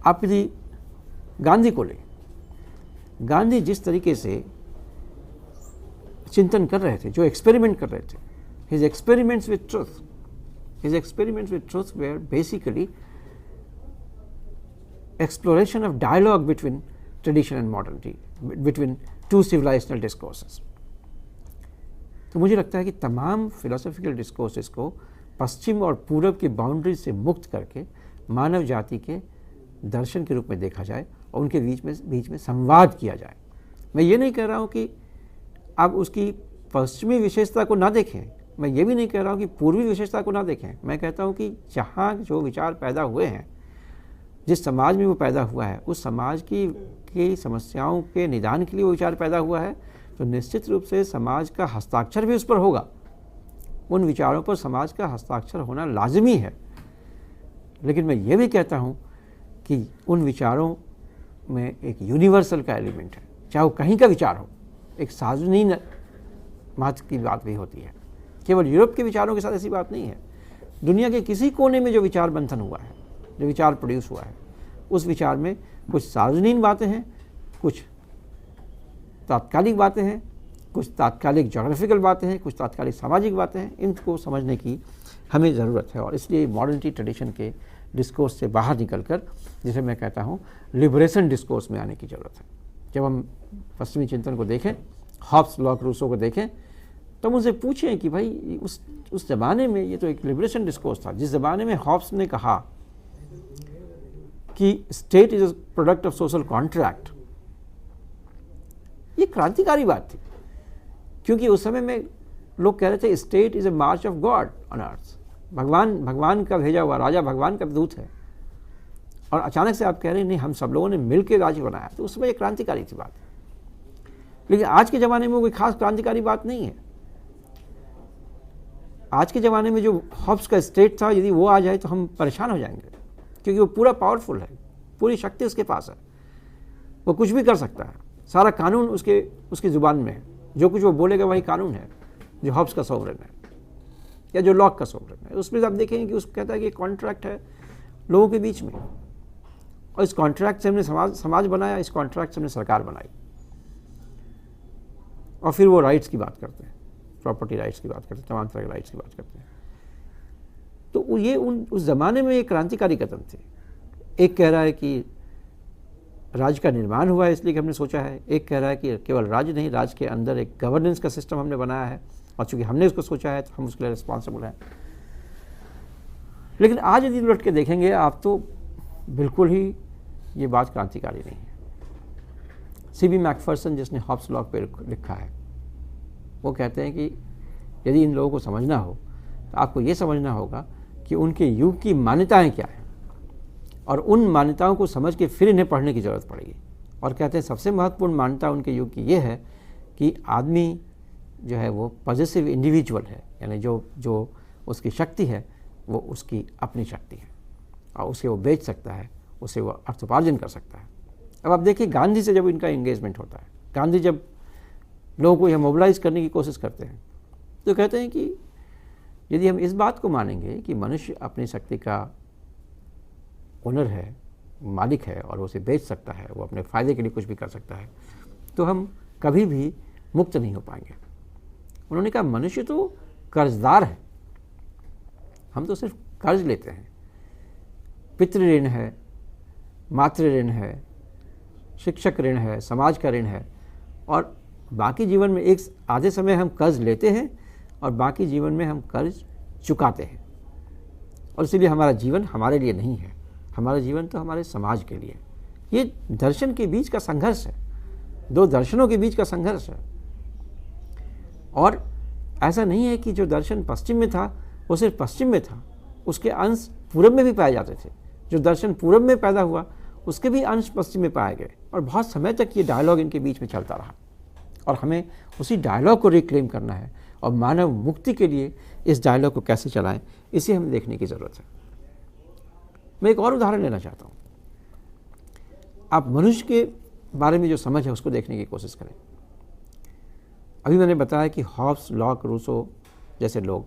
आप यदि गांधी को लें, गांधी जिस तरीके से चिंतन कर रहे थे, जो एक्सपेरिमेंट कर रहे थे, his experiments with truth were basically exploration of dialogue between tradition and modernity, between two civilizational discourses. तो मुझे लगता है कि तमाम फिलोसॉफिकल डिस्कोर्सेस को पश्चिम और पूरब की बाउंड्री से मुक्त करके मानव जाति के दर्शन के रूप में देखा जाए और उनके बीच में संवाद किया जाए। मैं ये नहीं कह रहा हूँ कि आप उसकी पश्चिमी विशेषता को ना देखें, मैं ये भी नहीं कह रहा हूँ कि पूर्वी विशेषता को ना देखें। मैं कहता हूँ कि जहाँ जो विचार पैदा हुए हैं, जिस समाज में वो पैदा हुआ है, उस समाज की समस्याओं के निदान के लिए वो विचार पैदा हुआ है, तो निश्चित रूप से समाज का हस्ताक्षर भी उस पर होगा। उन विचारों पर समाज का हस्ताक्षर होना लाजमी है। लेकिन मैं ये भी कहता हूँ कि उन विचारों में एक यूनिवर्सल का एलिमेंट है, चाहे वो कहीं का विचार हो। एक सार्वजनीन महत्व की बात भी होती है। केवल यूरोप के विचारों के साथ ऐसी बात नहीं है। दुनिया के किसी कोने में जो विचार मंथन हुआ है, जो विचार प्रोड्यूस हुआ है, उस विचार में कुछ सार्वजनीन बातें हैं, कुछ तात्कालिक बातें हैं, कुछ तात्कालिक जोग्राफिकल बातें हैं, कुछ तात्कालिक सामाजिक बातें हैं। इनको समझने की हमें ज़रूरत है और इसलिए मॉडर्निटी ट्रेडिशन के डिस्कोर्स से बाहर निकलकर, जिसे मैं कहता हूँ, लिबरेशन डिस्कोर्स में आने की ज़रूरत है। जब हम पश्चिमी चिंतन को देखें, हॉब्स, लॉक, रूसो को देखें, तो मुझे पूछें कि भाई उस ज़माने में ये तो एक लिबरेशन डिस्कोर्स था। जिस ज़माने में हॉब्स ने कहा कि state is a product of social contract, ये क्रांतिकारी बात थी, क्योंकि उस समय में लोग कह रहे थे state is a March of God on earth. भगवान का भेजा हुआ राजा भगवान का दूत है, और अचानक से आप कह रहे हैं नहीं, हम सब लोगों ने मिलकर राज्य बनाया, तो उसमें एक क्रांतिकारी थी बात। लेकिन आज के ज़माने में कोई खास क्रांतिकारी बात नहीं है। आज के ज़माने में जो हॉब्स का स्टेट था, यदि वो आ जाए तो हम परेशान हो जाएंगे, क्योंकि वो पूरा पावरफुल है, पूरी शक्ति उसके पास है, वो कुछ भी कर सकता है। सारा कानून उसकी ज़ुबान में है, जो कुछ वो बोलेगा वही कानून है, जो हॉब्स का सोवरेन है या जो लॉक का सोवरेन है। उसमें आप देखेंगे कि उसको कहता है कि कॉन्ट्रैक्ट है लोगों के बीच में, और इस कॉन्ट्रैक्ट से हमने समाज बनाया, इस कॉन्ट्रैक्ट से हमने सरकार बनाई, और फिर वो राइट्स की बात करते हैं, प्रॉपर्टी राइट्स की बात करते हैं, तमाम तरह के राइट्स की बात करते हैं। तो ये उस ज़माने में एक क्रांतिकारी कदम थे। एक कह रहा है कि राज्य का निर्माण हुआ है इसलिए कि हमने सोचा है, एक कह रहा है कि केवल राज्य नहीं, राज्य के अंदर एक गवर्नेंस का सिस्टम हमने बनाया है, और चूंकि हमने उसको सोचा है तो हम उसके लिए रिस्पॉन्सिबल हैं। लेकिन आज यदि लौट के देखेंगे आप, तो बिल्कुल ही ये बात क्रांतिकारी नहीं है। C.B. मैकफर्सन, जिसने हॉब्स लॉक पे लिखा है, वो कहते हैं कि यदि इन लोगों को समझना हो तो आपको ये समझना होगा कि उनके युग की मान्यताएं क्या हैं, और उन मान्यताओं को समझ के फिर इन्हें पढ़ने की ज़रूरत पड़ेगी। और कहते हैं सबसे महत्वपूर्ण मान्यता उनके युग की ये है कि आदमी जो है वो पॉजिटिव इंडिविजुअल है, यानी जो उसकी शक्ति है वो उसकी अपनी शक्ति है, और उसे वो बेच सकता है, उसे वो अर्थोपार्जन कर सकता है। अब आप देखिए, गांधी से जब इनका एंगेजमेंट होता है, गांधी जब लोगों को यह मोबिलाइज करने की कोशिश करते हैं, तो कहते हैं कि यदि हम इस बात को मानेंगे कि मनुष्य अपनी शक्ति का ओनर है, मालिक है, और उसे बेच सकता है, वो अपने फ़ायदे के लिए कुछ भी कर सकता है, तो हम कभी भी मुक्त नहीं हो पाएंगे। उन्होंने कहा मनुष्य तो कर्जदार है, हम तो सिर्फ कर्ज लेते हैं। पितृ ऋण है, मातृ ऋण है, शिक्षक ऋण है, समाज का ऋण है, और बाकी जीवन में एक आधे समय हम कर्ज लेते हैं और बाकी जीवन में हम कर्ज चुकाते हैं। और इसीलिए हमारा जीवन हमारे लिए नहीं है, हमारा जीवन तो हमारे समाज के लिए। ये दर्शन के बीच का संघर्ष है, दो दर्शनों के बीच का संघर्ष है। और ऐसा नहीं है कि जो दर्शन पश्चिम में था वो सिर्फ पश्चिम में था, उसके अंश पूरब में भी पाए जाते थे। जो दर्शन पूरब में पैदा हुआ उसके भी अंश पश्चिम में पाए गए, और बहुत समय तक ये डायलॉग इनके बीच में चलता रहा। और हमें उसी डायलॉग को रिक्लेम करना है, और मानव मुक्ति के लिए इस डायलॉग को कैसे चलाएं, इसे हमें देखने की ज़रूरत है। मैं एक और उदाहरण लेना चाहता हूँ। आप मनुष्य के बारे में जो समझ है उसको देखने की कोशिश करें। अभी मैंने बताया कि हॉब्स, लॉक, रूसो जैसे लोग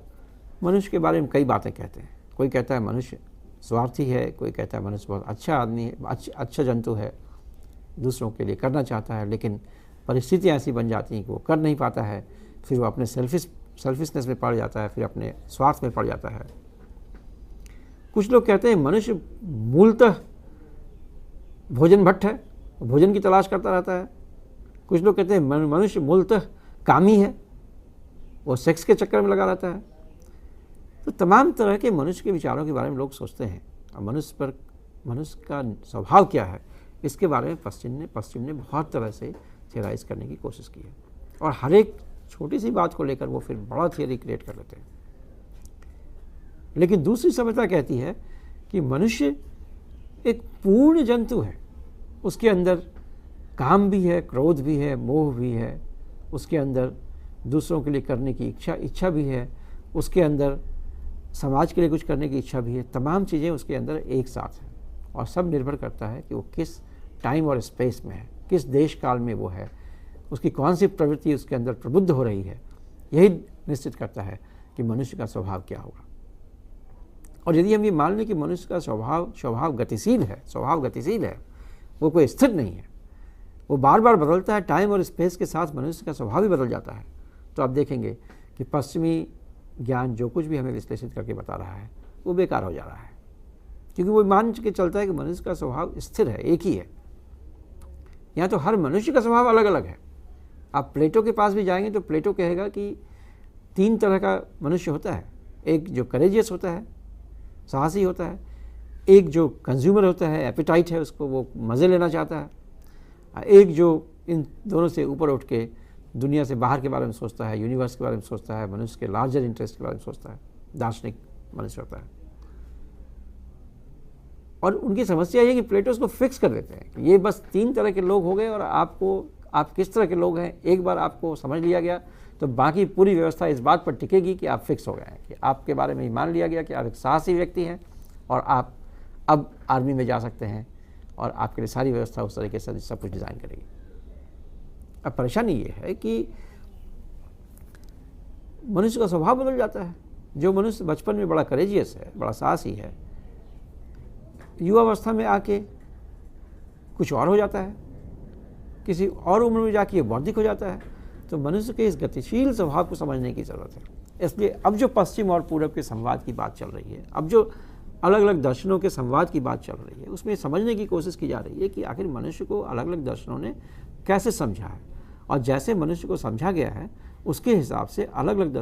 मनुष्य के बारे में कई बातें कहते हैं। कोई कहता है मनुष्य स्वार्थी है, कोई कहता है मनुष्य बहुत अच्छा आदमी है, अच्छा जंतु है, दूसरों के लिए करना चाहता है, लेकिन परिस्थितियाँ ऐसी बन जाती हैं कि वो कर नहीं पाता है, फिर वो अपने सेल्फिशनेस में पड़ जाता है, फिर अपने स्वार्थ में पड़ जाता है। कुछ लोग कहते हैं मनुष्य मूलतः भोजन भट्ट है, भोजन की तलाश करता रहता है। कुछ लोग कहते हैं मनुष्य मूलतः कामी है, वो सेक्स के चक्कर में लगा रहता है। तो तमाम तरह के मनुष्य के विचारों के बारे में लोग सोचते हैं, और मनुष्य का स्वभाव क्या है इसके बारे में पश्चिम ने बहुत तरह से थियराइज करने की कोशिश की है, और हर एक छोटी सी बात को लेकर वो फिर बड़ा थियरी क्रिएट कर लेते हैं। लेकिन दूसरी सभ्यता कहती है कि मनुष्य एक पूर्ण जंतु है, उसके अंदर काम भी है, क्रोध भी है, मोह भी है, उसके अंदर दूसरों के लिए करने की इच्छा भी है, उसके अंदर समाज के लिए कुछ करने की इच्छा भी है। तमाम चीज़ें उसके अंदर एक साथ हैं, और सब निर्भर करता है कि वो किस टाइम और स्पेस में है, किस देश काल में वो है, उसकी कौन सी प्रवृत्ति उसके अंदर प्रबुद्ध हो रही है। यही निश्चित करता है कि मनुष्य का स्वभाव क्या होगा। और यदि हम ये मान लें कि मनुष्य का स्वभाव गतिशील है, वो कोई स्थिर नहीं है, वो बार बार बदलता है, टाइम और स्पेस के साथ मनुष्य का स्वभाव भी बदल जाता है, तो आप देखेंगे कि पश्चिमी ज्ञान जो कुछ भी हमें विश्लेषित करके बता रहा है वो बेकार हो जा रहा है, क्योंकि वो मान के चलता है कि मनुष्य का स्वभाव स्थिर है, एक ही है। यहाँ तो हर मनुष्य का स्वभाव अलग अलग है। आप प्लेटो के पास भी जाएंगे तो प्लेटो कहेगा कि 3 तरह का मनुष्य होता है। एक जो करेजियस होता है, साहसी होता है, एक जो कंज्यूमर होता है, एपिटाइट है, उसको वो मज़े लेना चाहता है, एक जो इन दोनों से ऊपर उठ के दुनिया से बाहर के बारे में सोचता है, यूनिवर्स के बारे में सोचता है, मनुष्य के लार्जर इंटरेस्ट के बारे में सोचता है, दार्शनिक मनुष्य होता है। और उनकी समस्या ये कि प्लेटो उसको फिक्स कर देते हैं कि ये बस 3 तरह के लोग हो गए, और आप किस तरह के लोग हैं एक बार आपको समझ लिया गया तो बाकी पूरी व्यवस्था इस बात पर टिकेगी कि आप फिक्स हो गए हैं, कि आपके बारे में मान लिया गया कि आप एक साहसी व्यक्ति हैं, और आप अब आर्मी में जा सकते हैं, और आपके लिए सारी व्यवस्था उस तरीके से सब कुछ डिज़ाइन करेगी। अब परेशानी ये है कि मनुष्य का स्वभाव बदल जाता है। जो मनुष्य बचपन में बड़ा करेजियस है, बड़ा साहसी है, युवावस्था में आके कुछ और हो जाता है, किसी और उम्र में जाके बौद्धिक हो जाता है। तो मनुष्य के इस गतिशील स्वभाव को समझने की ज़रूरत है। इसलिए अब जो पश्चिम और पूरब के संवाद की बात चल रही है, अब जो अलग अलग दर्शनों के संवाद की बात चल रही है, उसमें समझने की कोशिश की जा रही है कि आखिर मनुष्य को अलग अलग दर्शनों ने कैसे समझा है, और जैसे मनुष्य को समझा गया है उसके हिसाब से अलग अलग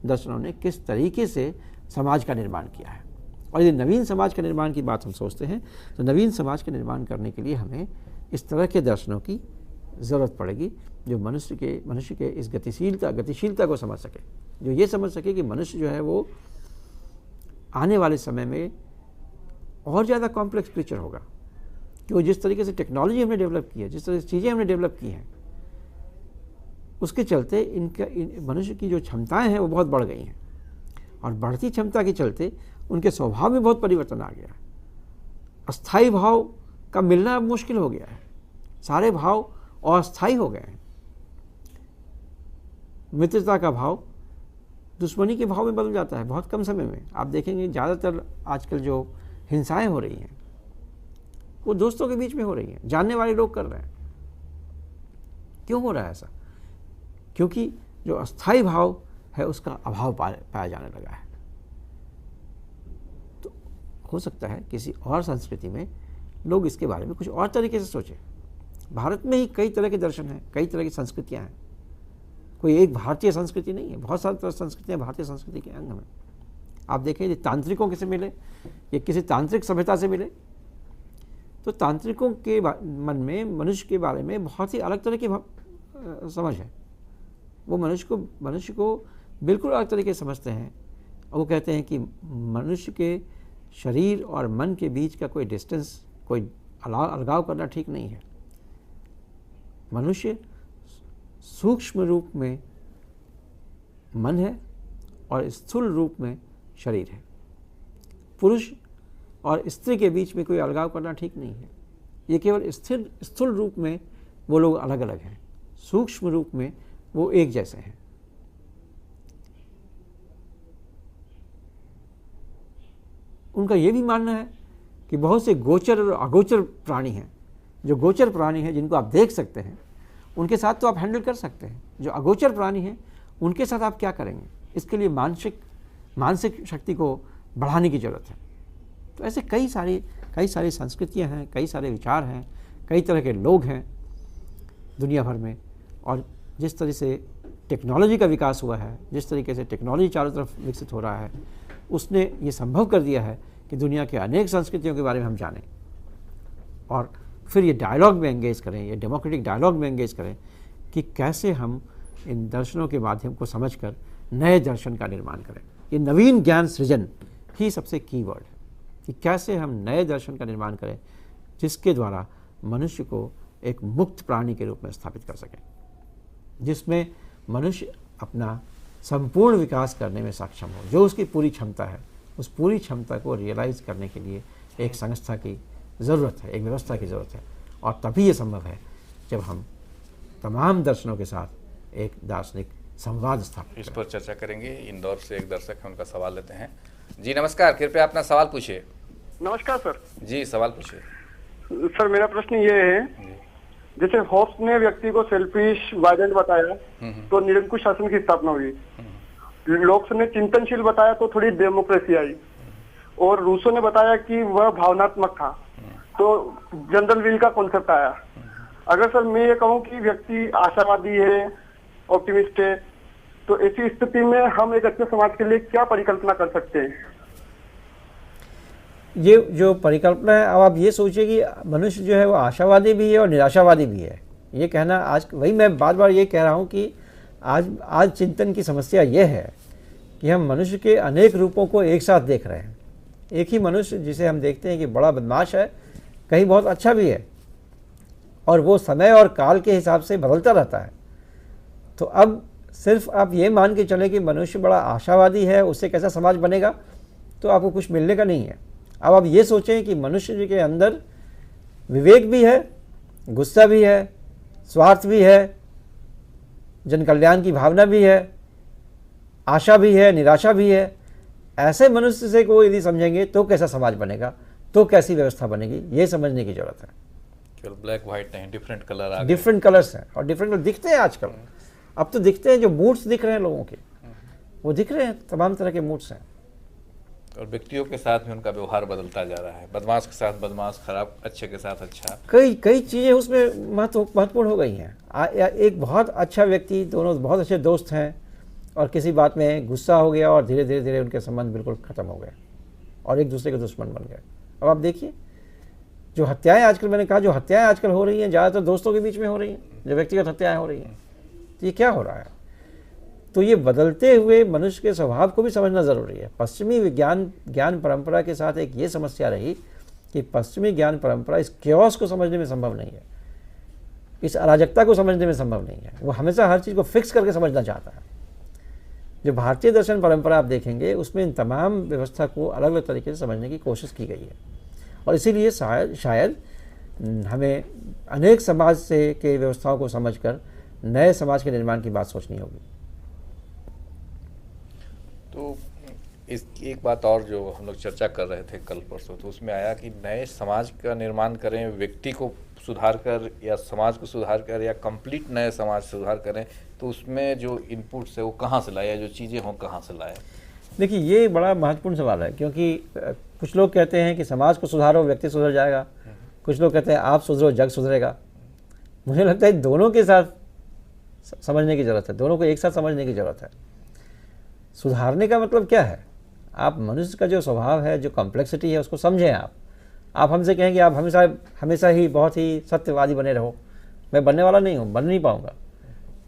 दर्शनों ने किस तरीके से समाज का निर्माण किया है। और यदि नवीन समाज के निर्माण की बात हम सोचते हैं तो नवीन समाज के निर्माण करने के लिए हमें इस तरह के दर्शनों की ज़रूरत पड़ेगी जो मनुष्य के इस गतिशीलता को समझ सके, जो ये समझ सके कि मनुष्य जो है वो आने वाले समय में और ज़्यादा कॉम्प्लेक्स क्रीचर होगा, कि जिस तरीके से टेक्नोलॉजी हमने डेवलप की है, जिस तरह से चीज़ें हमने डेवलप की हैं, उसके चलते मनुष्य की जो क्षमताएं हैं वो बहुत बढ़ गई हैं, और बढ़ती क्षमता के चलते उनके स्वभाव में बहुत परिवर्तन आ गया है। अस्थायी भाव का मिलना अब मुश्किल हो गया है, सारे भाव अस्थायी हो गए हैं। मित्रता का भाव दुश्मनी के भाव में बदल जाता है बहुत कम समय में। आप देखेंगे ज़्यादातर आजकल जो हिंसाएं हो रही हैं वो दोस्तों के बीच में हो रही हैं, जानने वाले लोग कर रहे हैं। क्यों हो रहा है ऐसा? क्योंकि जो अस्थायी भाव है उसका अभाव पाया जाने लगा है। तो हो सकता है किसी और संस्कृति में लोग इसके बारे में कुछ और तरीके से सोचें। भारत में ही कई तरह के दर्शन हैं, कई तरह की संस्कृतियां हैं, कोई एक भारतीय संस्कृति नहीं है, बहुत सारी संस्कृतियां भारतीय संस्कृति के अंग में। आप देखें तांत्रिकों से मिले या किसी तांत्रिक सभ्यता से मिले तो तांत्रिकों के मन में मनुष्य के बारे में बहुत ही अलग तरह की समझ है। वो मनुष्य को बिल्कुल अलग तरीके से समझते हैं, और वो कहते हैं कि मनुष्य के शरीर और मन के बीच का कोई डिस्टेंस, कोई अलगाव करना ठीक नहीं है। मनुष्य सूक्ष्म रूप में मन है और स्थूल रूप में शरीर है। पुरुष और स्त्री के बीच में कोई अलगाव करना ठीक नहीं है। ये केवल स्थिर स्थूल रूप में वो लोग अलग अलग हैं, सूक्ष्म रूप में वो एक जैसे हैं। उनका ये भी मानना है कि बहुत से गोचर और अगोचर प्राणी हैं। जो गोचर प्राणी हैं जिनको आप देख सकते हैं उनके साथ तो आप हैंडल कर सकते हैं, जो अगोचर प्राणी हैं उनके साथ आप क्या करेंगे, इसके लिए मानसिक शक्ति को बढ़ाने की ज़रूरत है। तो ऐसे कई सारी संस्कृतियां हैं, कई सारे विचार हैं, कई तरह के लोग हैं दुनिया भर में। और जिस तरह से टेक्नोलॉजी का विकास हुआ है, जिस तरीके से टेक्नोलॉजी चारों तरफ विकसित हो रहा है, उसने ये संभव कर दिया है कि दुनिया के अनेक संस्कृतियों के बारे में हम जानें और फिर ये डायलॉग में एंगेज करें, ये डेमोक्रेटिक डायलॉग में एंगेज करें कि कैसे हम इन दर्शनों के माध्यम को समझकर नए दर्शन का निर्माण करें। ये नवीन ज्ञान सृजन ही सबसे की वर्ड है कि कैसे हम नए दर्शन का निर्माण करें जिसके द्वारा मनुष्य को एक मुक्त प्राणी के रूप में स्थापित कर सकें, जिसमें मनुष्य अपना संपूर्ण विकास करने में सक्षम हो। जो उसकी पूरी क्षमता है, उस पूरी क्षमता को रियलाइज करने के लिए एक संस्था की ज़रूरत है, एक व्यवस्था की ज़रूरत है। और तभी ये संभव है जब हम तमाम दर्शनों के साथ एक दार्शनिक संवाद स्थापित। इस पर चर्चा करेंगे। इंदौर से एक दर्शक है, उनका सवाल लेते हैं। जी नमस्कार, कृपया अपना सवाल पूछिए। नमस्कार सर। जी सवाल पूछिए। सर मेरा प्रश्न ये है, जैसे हॉब्स ने व्यक्ति को सेल्फिश वायलेंट बताया तो निरंकुश शासन की स्थापना हुई, लॉक्स ने चिंतनशील बताया तो थोड़ी डेमोक्रेसी आई, और रूसो ने बताया कि वह भावनात्मक था तो जनरल विल का कॉन्सेप्ट आया। अगर सर मैं ये कहूँ कि व्यक्ति आशावादी है, ऑप्टिमिस्ट है, तो ऐसी स्थिति में हम एक अच्छे समाज के लिए क्या परिकल्पना कर सकते हैं? ये जो परिकल्पना है, अब आप ये सोचिए कि मनुष्य जो है वो आशावादी भी है और निराशावादी भी है। ये कहना आज, वही मैं बार बार ये कह रहा हूँ कि आज चिंतन की समस्या ये है कि हम मनुष्य के अनेक रूपों को एक साथ देख रहे हैं। एक ही मनुष्य जिसे हम देखते हैं कि बड़ा बदमाश है, कहीं बहुत अच्छा भी है, और वो समय और काल के हिसाब से बदलता रहता है। तो अब सिर्फ आप ये मान के चलें कि मनुष्य बड़ा आशावादी है, उससे कैसा समाज बनेगा, तो आपको कुछ मिलने का नहीं है। अब आप ये सोचें कि मनुष्य जी के अंदर विवेक भी है, गुस्सा भी है, स्वार्थ भी है, जन कल्याण की भावना भी है, आशा भी है, निराशा भी है। ऐसे मनुष्य से को यदि समझेंगे तो कैसा समाज बनेगा, तो कैसी व्यवस्था बनेगी, ये समझने की जरूरत है। केवल ब्लैक व्हाइट नहीं, डिफरेंट कलर आ गए, डिफरेंट कलर्स हैं और डिफरेंट कलर दिखते हैं आजकल। अब तो दिखते हैं, जो मूड्स दिख रहे हैं लोगों के, वो दिख रहे हैं, तमाम तरह के मूड्स हैं। और व्यक्तियों के साथ में उनका व्यवहार बदलता जा रहा है, बदमाश के साथ बदमाश, खराब अच्छे के साथ अच्छा, कई चीज़ें उसमें महत्वपूर्ण हो गई हैं। एक बहुत अच्छा व्यक्ति, दोनों बहुत अच्छे दोस्त हैं, और किसी बात में गुस्सा हो गया और धीरे धीरे उनके संबंध बिल्कुल ख़त्म हो गए और एक दूसरे के दुश्मन बन गए। अब आप देखिए, जो हत्याएं आजकल, मैंने कहा जो हत्याएं आजकल हो रही हैं, ज़्यादातर दोस्तों के बीच में हो रही हैं, जो व्यक्तिगत हत्याएं हो रही हैं। तो ये क्या हो रहा है? तो ये बदलते हुए मनुष्य के स्वभाव को भी समझना ज़रूरी है। पश्चिमी ज्ञान परंपरा के साथ एक ये समस्या रही कि पश्चिमी ज्ञान परंपरा इस केओस को समझने में संभव नहीं है, इस अराजकता को समझने में संभव नहीं है। वो हमेशा हर चीज़ को फिक्स करके समझना चाहता है। जो भारतीय दर्शन परंपरा आप देखेंगे, उसमें इन तमाम व्यवस्था को अलग अलग तरीके से समझने की कोशिश की गई है, और इसीलिए शायद हमें अनेक समाज से के व्यवस्थाओं को समझकर नए समाज के निर्माण की बात सोचनी होगी। तो इस एक बात और जो हम लोग चर्चा कर रहे थे कल परसों, तो उसमें आया कि नए समाज का निर्माण करें, व्यक्ति को सुधार कर या समाज को सुधार कर या कंप्लीट नए समाज सुधार करें, तो उसमें जो इनपुट्स है वो कहाँ से लाए, जो चीज़ें हों कहाँ से लाए? देखिए, ये बड़ा महत्वपूर्ण सवाल है, क्योंकि कुछ लोग कहते हैं कि समाज को सुधारो, व्यक्ति सुधर जाएगा। कुछ लोग कहते हैं आप सुधरो, जग सुधरेगा। मुझे लगता है दोनों के साथ समझने की ज़रूरत है, दोनों को एक साथ समझने की ज़रूरत है। सुधारने का मतलब क्या है? आप मनुष्य का जो स्वभाव है, जो कॉम्प्लेक्सिटी है, उसको समझें। आप हमसे कहें कि आप हमेशा ही बहुत ही सत्यवादी बने रहो, मैं बनने वाला नहीं हूँ, बन नहीं पाऊँगा।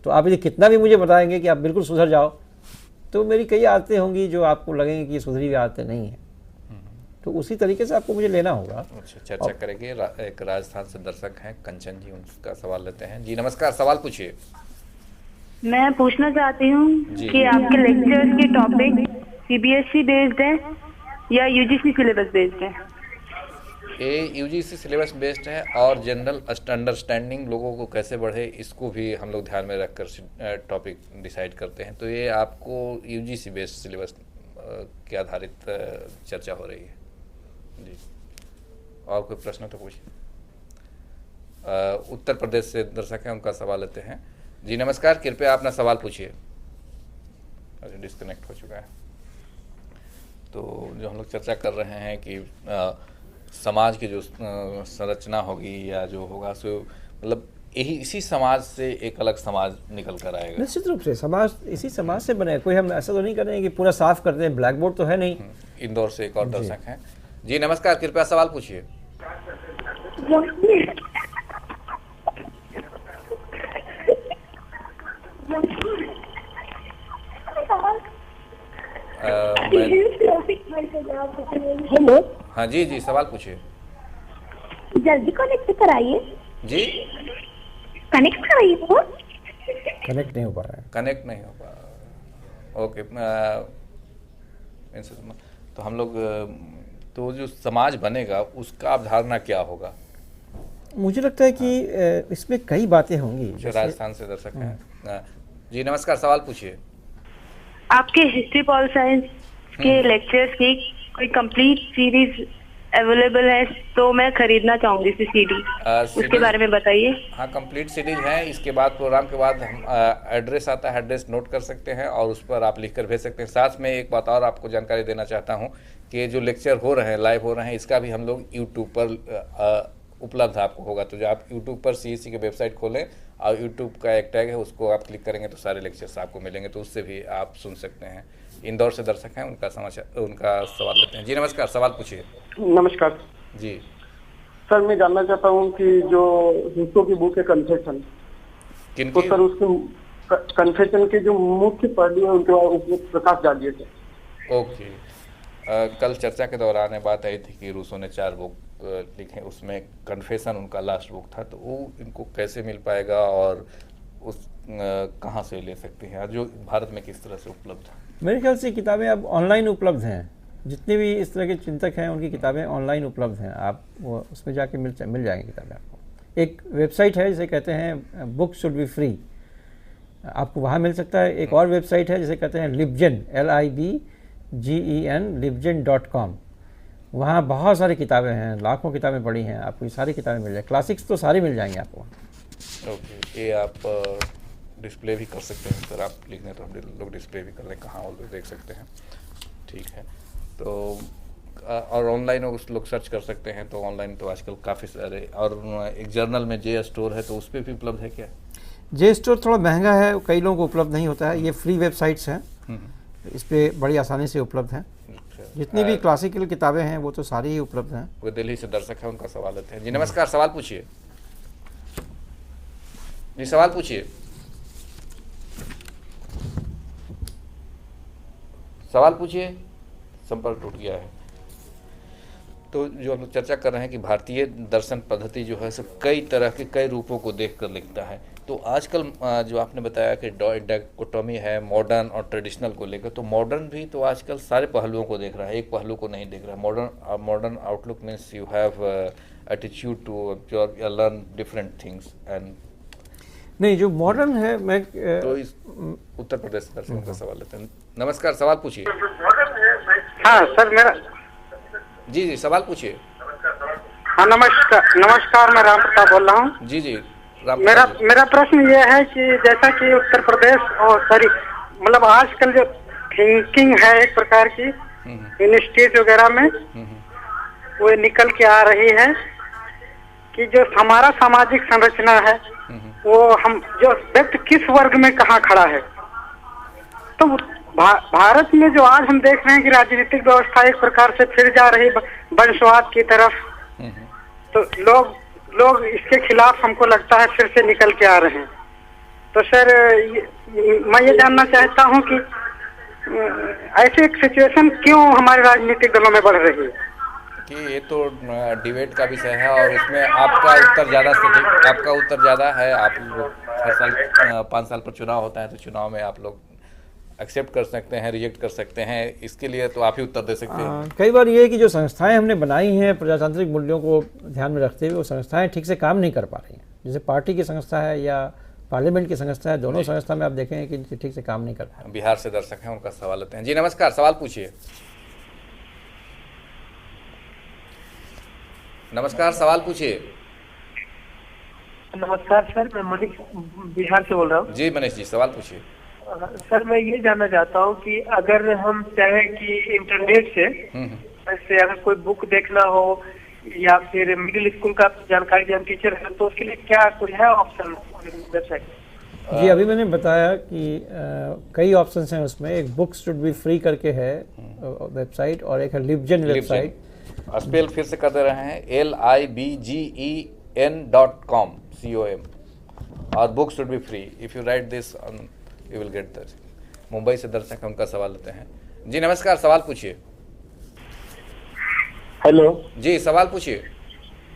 तो आप यदि कितना भी मुझे बताएंगे कि आप बिल्कुल सुधर जाओ, तो मेरी कई आदतें होंगी जो आपको लगेंगी कि ये सुधरी हुई आदतें नहीं हैं। तो उसी तरीके से आपको मुझे लेना होगा। अच्छा, चर्चा करेंगे। एक राजस्थान से दर्शक हैं, कंचन जी, उनका सवाल लेते हैं। जी नमस्कार, सवाल पूछिए। मैं पूछना चाहती हूँ कि आपके लेक्चर्स के टॉपिक सीबीएसई बेस्ड है या यूजीसी सिलेबस बेस्ड है? ये यूजीसी सिलेबस बेस्ड है और जनरल अंडरस्टैंडिंग लोगों को कैसे बढ़े इसको भी हम लोग ध्यान में रखकर टॉपिक डिसाइड करते हैं। तो ये आपको यूजीसी बेस्ड सिलेबस के आधारित चर्चा हो रही है जी। और कोई प्रश्न तो पूछिए। उत्तर प्रदेश से दर्शक हैं, उनका सवाल लेते हैं। जी नमस्कार, कृपया अपना सवाल पूछिए। अरे डिस्कनेक्ट हो चुका है। तो जो हम लोग चर्चा कर रहे हैं कि समाज की जो संरचना होगी या जो होगा सो मतलब यही इसी समाज से एक अलग समाज निकल कर आएगा। निश्चित रूप से समाज इसी समाज से बने। कोई हम ऐसा तो नहीं कर रहे हैं कि पूरा साफ कर दें, ब्लैक बोर्ड तो है नहीं। इंदौर से एक और दर्शक हैं। जी नमस्कार, कृपया सवाल पूछिए। हेलो। हाँ जी जी, सवाल पूछिए। जल्दी कनेक्ट कराइए जी। कनेक्ट कराइए वो। कनेक्ट नहीं हो पा रहा है। कनेक्ट नहीं हो पा रहा। ओके। तो हम लोग तो जो समाज बनेगा उसका अवधारणा क्या होगा? मुझे लगता है कि इसमें कई बातें होंगी। राजस्थान से दर्शक हैं। जी नमस्कार, सवाल पूछिए। आपके हिस्ट्री पॉल साइंस के लेक्चर्स की कोई कंप्लीट सीरीज अवेलेबल है तो मैं खरीदना चाहूंगी इसी सीडी, उसके बारे में बताइए। हाँ, कंप्लीट सीरीज है। इसके बाद प्रोग्राम के बाद हम एड्रेस आता है, एड्रेस नोट कर सकते हैं और उस पर आप लिखकर भेज सकते हैं। साथ में एक बात और आपको जानकारी देना चाहता हूँ कि जो लेक्चर हो रहे हैं, लाइव हो रहे हैं, इसका भी हम लोग यूट्यूब पर उपलब्ध आपको होगा। तो जो आप यूट्यूब पर CEC की वेबसाइट खोलें और यूट्यूब का एक टैग है, उसको आप क्लिक करेंगे तो सारे लेक्चर्स आपको मिलेंगे, तो उससे भी आप सुन सकते हैं। इंदौर से दर्शक हैं, उनका सवाल लेते हैं। जी नमस्कार, सवाल पूछिए। नमस्कार जी सर, मैं जानना चाहता हूँ कि जो हिस्सों की बुक है कन्फेशन, तो सर उसके कन्फेशन के जो मुख्य पहलू है उनके ऊपर प्रकाश डालिए सर। ओके। कल चर्चा के दौरान बात आई थी कि रूसो ने 4 बुक लिखे, उसमें कन्फेशन उनका लास्ट बुक था। तो वो इनको कैसे मिल पाएगा और उस कहाँ से ले सकते हैं, जो भारत में किस तरह से उपलब्ध है? मेरे ख्याल से किताबें अब ऑनलाइन उपलब्ध हैं। जितने भी इस तरह के चिंतक हैं उनकी किताबें ऑनलाइन उपलब्ध हैं। आप वो उसमें जाके मिल जाएंगी किताबें आपको। एक वेबसाइट है जिसे कहते हैं बुक शुड बी फ्री, आपको वहाँ मिल सकता है। एक और वेबसाइट है जिसे कहते हैं लिबजन, LIBGEN, libgen.com। वहाँ बहुत सारी किताबें हैं, लाखों किताबें पढ़ी हैं, आपको ये सारी किताबें मिल जाए। क्लासिक्स तो सारी मिल जाएंगी आपको। ओके, ये आप डिस्प्ले भी कर सकते हैं सर, आप लिखने तो हम लोग डिस्प्ले भी कर लें, कहाँ और देख सकते हैं। ठीक है, तो और ऑनलाइन लोग सर्च कर सकते हैं। तो ऑनलाइन तो आजकल काफ़ी सारे, और एक जर्नल में जे स्टोर है तो उस पर भी उपलब्ध है क्या? जे स्टोर थोड़ा महंगा है, कई लोगों को उपलब्ध नहीं होता है। ये फ्री वेबसाइट्स हैं, इस पर बड़ी आसानी से उपलब्ध हैं। जितनी भी क्लासिकल किताबें हैं वो तो सारी ही उपलब्ध हैं। वो दिल्ली से दर्शक है, उनका सवाल लेते हैं। जी नमस्कार, सवाल पूछिए। जी सवाल पूछिए। सवाल पूछिए। संपर्क टूट गया है। तो जो हम लोग चर्चा कर रहे हैं कि भारतीय दर्शन पद्धति जो है सब कई तरह के कई रूपों को देखकर लिखता है। तो आजकल जो आपने बताया कि डायकोटोमी है मॉडर्न और ट्रेडिशनल को लेकर, तो मॉडर्न भी तो आजकल सारे पहलुओं को देख रहा है, एक पहलू को नहीं देख रहा है। Modern outlook means you have attitude to learn different things and नहीं, जो मॉडर्न है मैं तो इस उत्तर प्रदेश से दर्शकों का सवाल लेते हैं। नमस्कार, सवाल पूछिए। हाँ सर, मेरा जी जी सवाल पूछिए। हाँ नमस्कार, मैं राम प्रताप बोल रहा हूँ। जी जी मेरा प्रश्न ये है कि जैसा कि उत्तर प्रदेश और मतलब आजकल जो थिंकिंग है एक प्रकार की यूनिवर्सिटीज वगैरह में वो निकल के आ रही है कि जो हमारा सामाजिक संरचना है वो हम जो व्यक्ति किस वर्ग में कहाँ खड़ा है। तो भारत में जो आज हम देख रहे हैं कि राजनीतिक व्यवस्था एक प्रकार से फिर जा रही वंशवाद की तरफ, तो लोग इसके खिलाफ हमको लगता है फिर से निकल के आ रहे हैं। तो सर मैं ये जानना चाहता हूँ कि ऐसी एक सिचुएशन क्यों हमारे राजनीतिक दलों में बढ़ रही है? कि ये तो डिबेट का विषय है और इसमें आपका उत्तर ज़्यादा है। आप लोग हर साल 5 साल पर चुनाव होता है, तो चुनाव में आप लोग एक्सेप्ट कर सकते हैं, रिजेक्ट कर सकते हैं, इसके लिए तो आप ही उत्तर दे सकते हैं। कई बार ये है कि जो संस्थाएं हमने बनाई हैं प्रजातांत्रिक मूल्यों को ध्यान में रखते हुए, वो संस्थाएं ठीक से काम नहीं कर पा रही हैं। जैसे पार्टी की संस्था है या पार्लियामेंट की संस्था है, दोनों संस्था में आप देखें कि ठीक से काम नहीं कर पा रही। बिहार से दर्शक हैं, उनका सवाल लेते हैं। जी नमस्कार, सवाल पूछिए। नमस्कार, सवाल पूछिए। नमस्कार सर, मैं मनीष बिहार से बोल रहा हूँ। जी मनीष जी, सवाल पूछिए। सर मैं ये जानना चाहता हूँ कि अगर हम चाहें कि इंटरनेट से जैसे अगर कोई बुक देखना हो या फिर मिडिल स्कूल का जानकारी जो हम टीचर है, तो उसके लिए क्या कोई है ऑप्शन वेबसाइट? जी अभी मैंने बताया कि कई ऑप्शंस हैं उसमें। एक बुक्स शुड बी फ्री करके है वेबसाइट, और एक है लिबजन वेबसाइट। स्पेल फिर से कर दे रहे हैं, libgen.com और book should be free. If you right this you will get that. Mumbai से दर्शक हैं, उनका सवाल लेते हैं। जी नमस्कार, सवाल पूछिए। हेलो जी, सवाल पूछिए।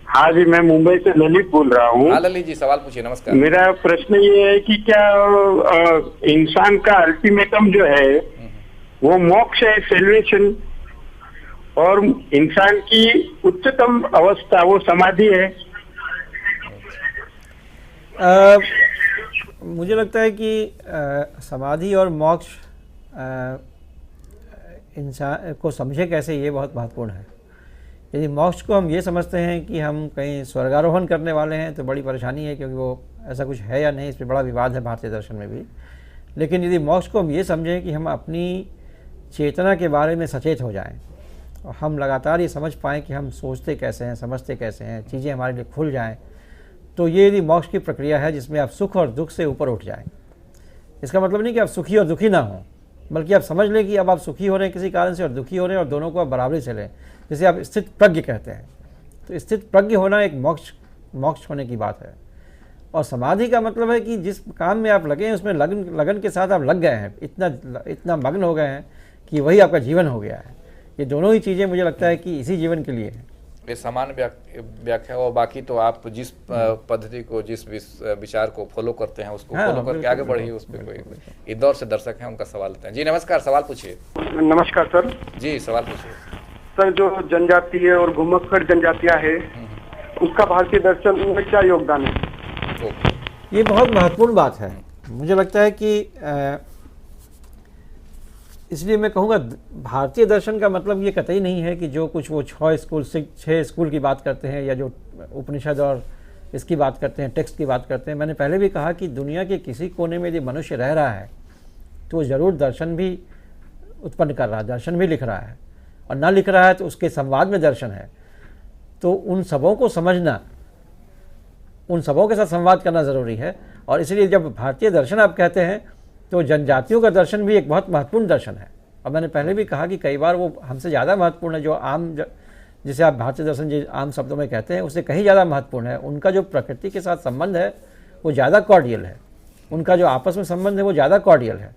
हाँ जी, मैं मुंबई से ललित बोल रहा हूँ। हाँ ललित जी, सवाल पूछिए। नमस्कार। मेरा प्रश्न ये है कि क्या इंसान का अल्टीमेटम जो है वो मोक्ष है, सेल्वेशन, और इंसान की उच्चतम अवस्था वो समाधि है? मुझे लगता है कि समाधि और मोक्ष इंसान को समझे कैसे, ये बहुत महत्वपूर्ण है। यदि मोक्ष को हम ये समझते हैं कि हम कहीं स्वर्गारोहण करने वाले हैं तो बड़ी परेशानी है, क्योंकि वो ऐसा कुछ है या नहीं, इस पर बड़ा विवाद है भारतीय दर्शन में भी। लेकिन यदि मोक्ष को हम ये समझें कि हम अपनी चेतना के बारे में सचेत हो जाएं और हम लगातार ये समझ पाएँ कि हम सोचते कैसे हैं, समझते कैसे हैं, चीज़ें हमारे लिए खुल जाएँ, तो ये यदि मोक्ष की प्रक्रिया है जिसमें आप सुख और दुख से ऊपर उठ जाएं। इसका मतलब नहीं कि आप सुखी और दुखी ना हों, बल्कि आप समझ लें कि अब आप सुखी हो रहे हैं किसी कारण से और दुखी हो रहे हैं, और दोनों को आप बराबरी से लें, जिसे आप स्थित प्रज्ञ कहते हैं। तो स्थित प्रज्ञ होना एक मोक्ष होने की बात है। और समाधि का मतलब है कि जिस काम में आप लगे हैं उसमें लगन के साथ आप लग गए हैं, इतना मग्न हो गए हैं कि वही आपका जीवन हो गया है। ये दोनों ही चीज़ें मुझे लगता है कि इसी जीवन के लिए है। ये सामान्य व्याख्या, और बाकी तो आप जिस पद्धति को, जिस विचार को फॉलो करते हैं उसको फॉलो करके आगे बढ़िए। उस पर कोई इंदौर से दर्शक हैं, उनका सवाल लेते हैं। जी नमस्कार, सवाल पूछिए। नमस्कार सर। जी सवाल पूछिए। सर जो जनजातीय और घुमक्कड़ जनजातियां है, उसका भारतीय दर्शन में क्या योगदान है? ये बहुत महत्वपूर्ण बात है। मुझे लगता है कि इसलिए मैं कहूँगा भारतीय दर्शन का मतलब ये कतई नहीं है कि जो कुछ वो 6 स्कूल की बात करते हैं, या जो उपनिषद और इसकी बात करते हैं, टेक्स्ट की बात करते हैं। मैंने पहले भी कहा कि दुनिया के किसी कोने में यदि मनुष्य रह रहा है तो वो ज़रूर दर्शन भी उत्पन्न कर रहा है, दर्शन भी लिख रहा है, और ना लिख रहा है तो उसके संवाद में दर्शन है। तो उन सबों को समझना, उन सबों के साथ संवाद करना ज़रूरी है। और इसलिए जब भारतीय दर्शन आप कहते हैं तो जनजातियों का दर्शन भी एक बहुत महत्वपूर्ण दर्शन है। और मैंने पहले भी कहा कि कई बार वो हमसे ज़्यादा महत्वपूर्ण है। जो जिसे आप भारतीय दर्शन जो आम शब्दों में कहते हैं, उससे कहीं ज़्यादा महत्वपूर्ण है। उनका जो प्रकृति के साथ संबंध है वो ज़्यादा कॉर्डियल है, उनका जो आपस में संबंध है वो ज़्यादा कॉर्डियल है।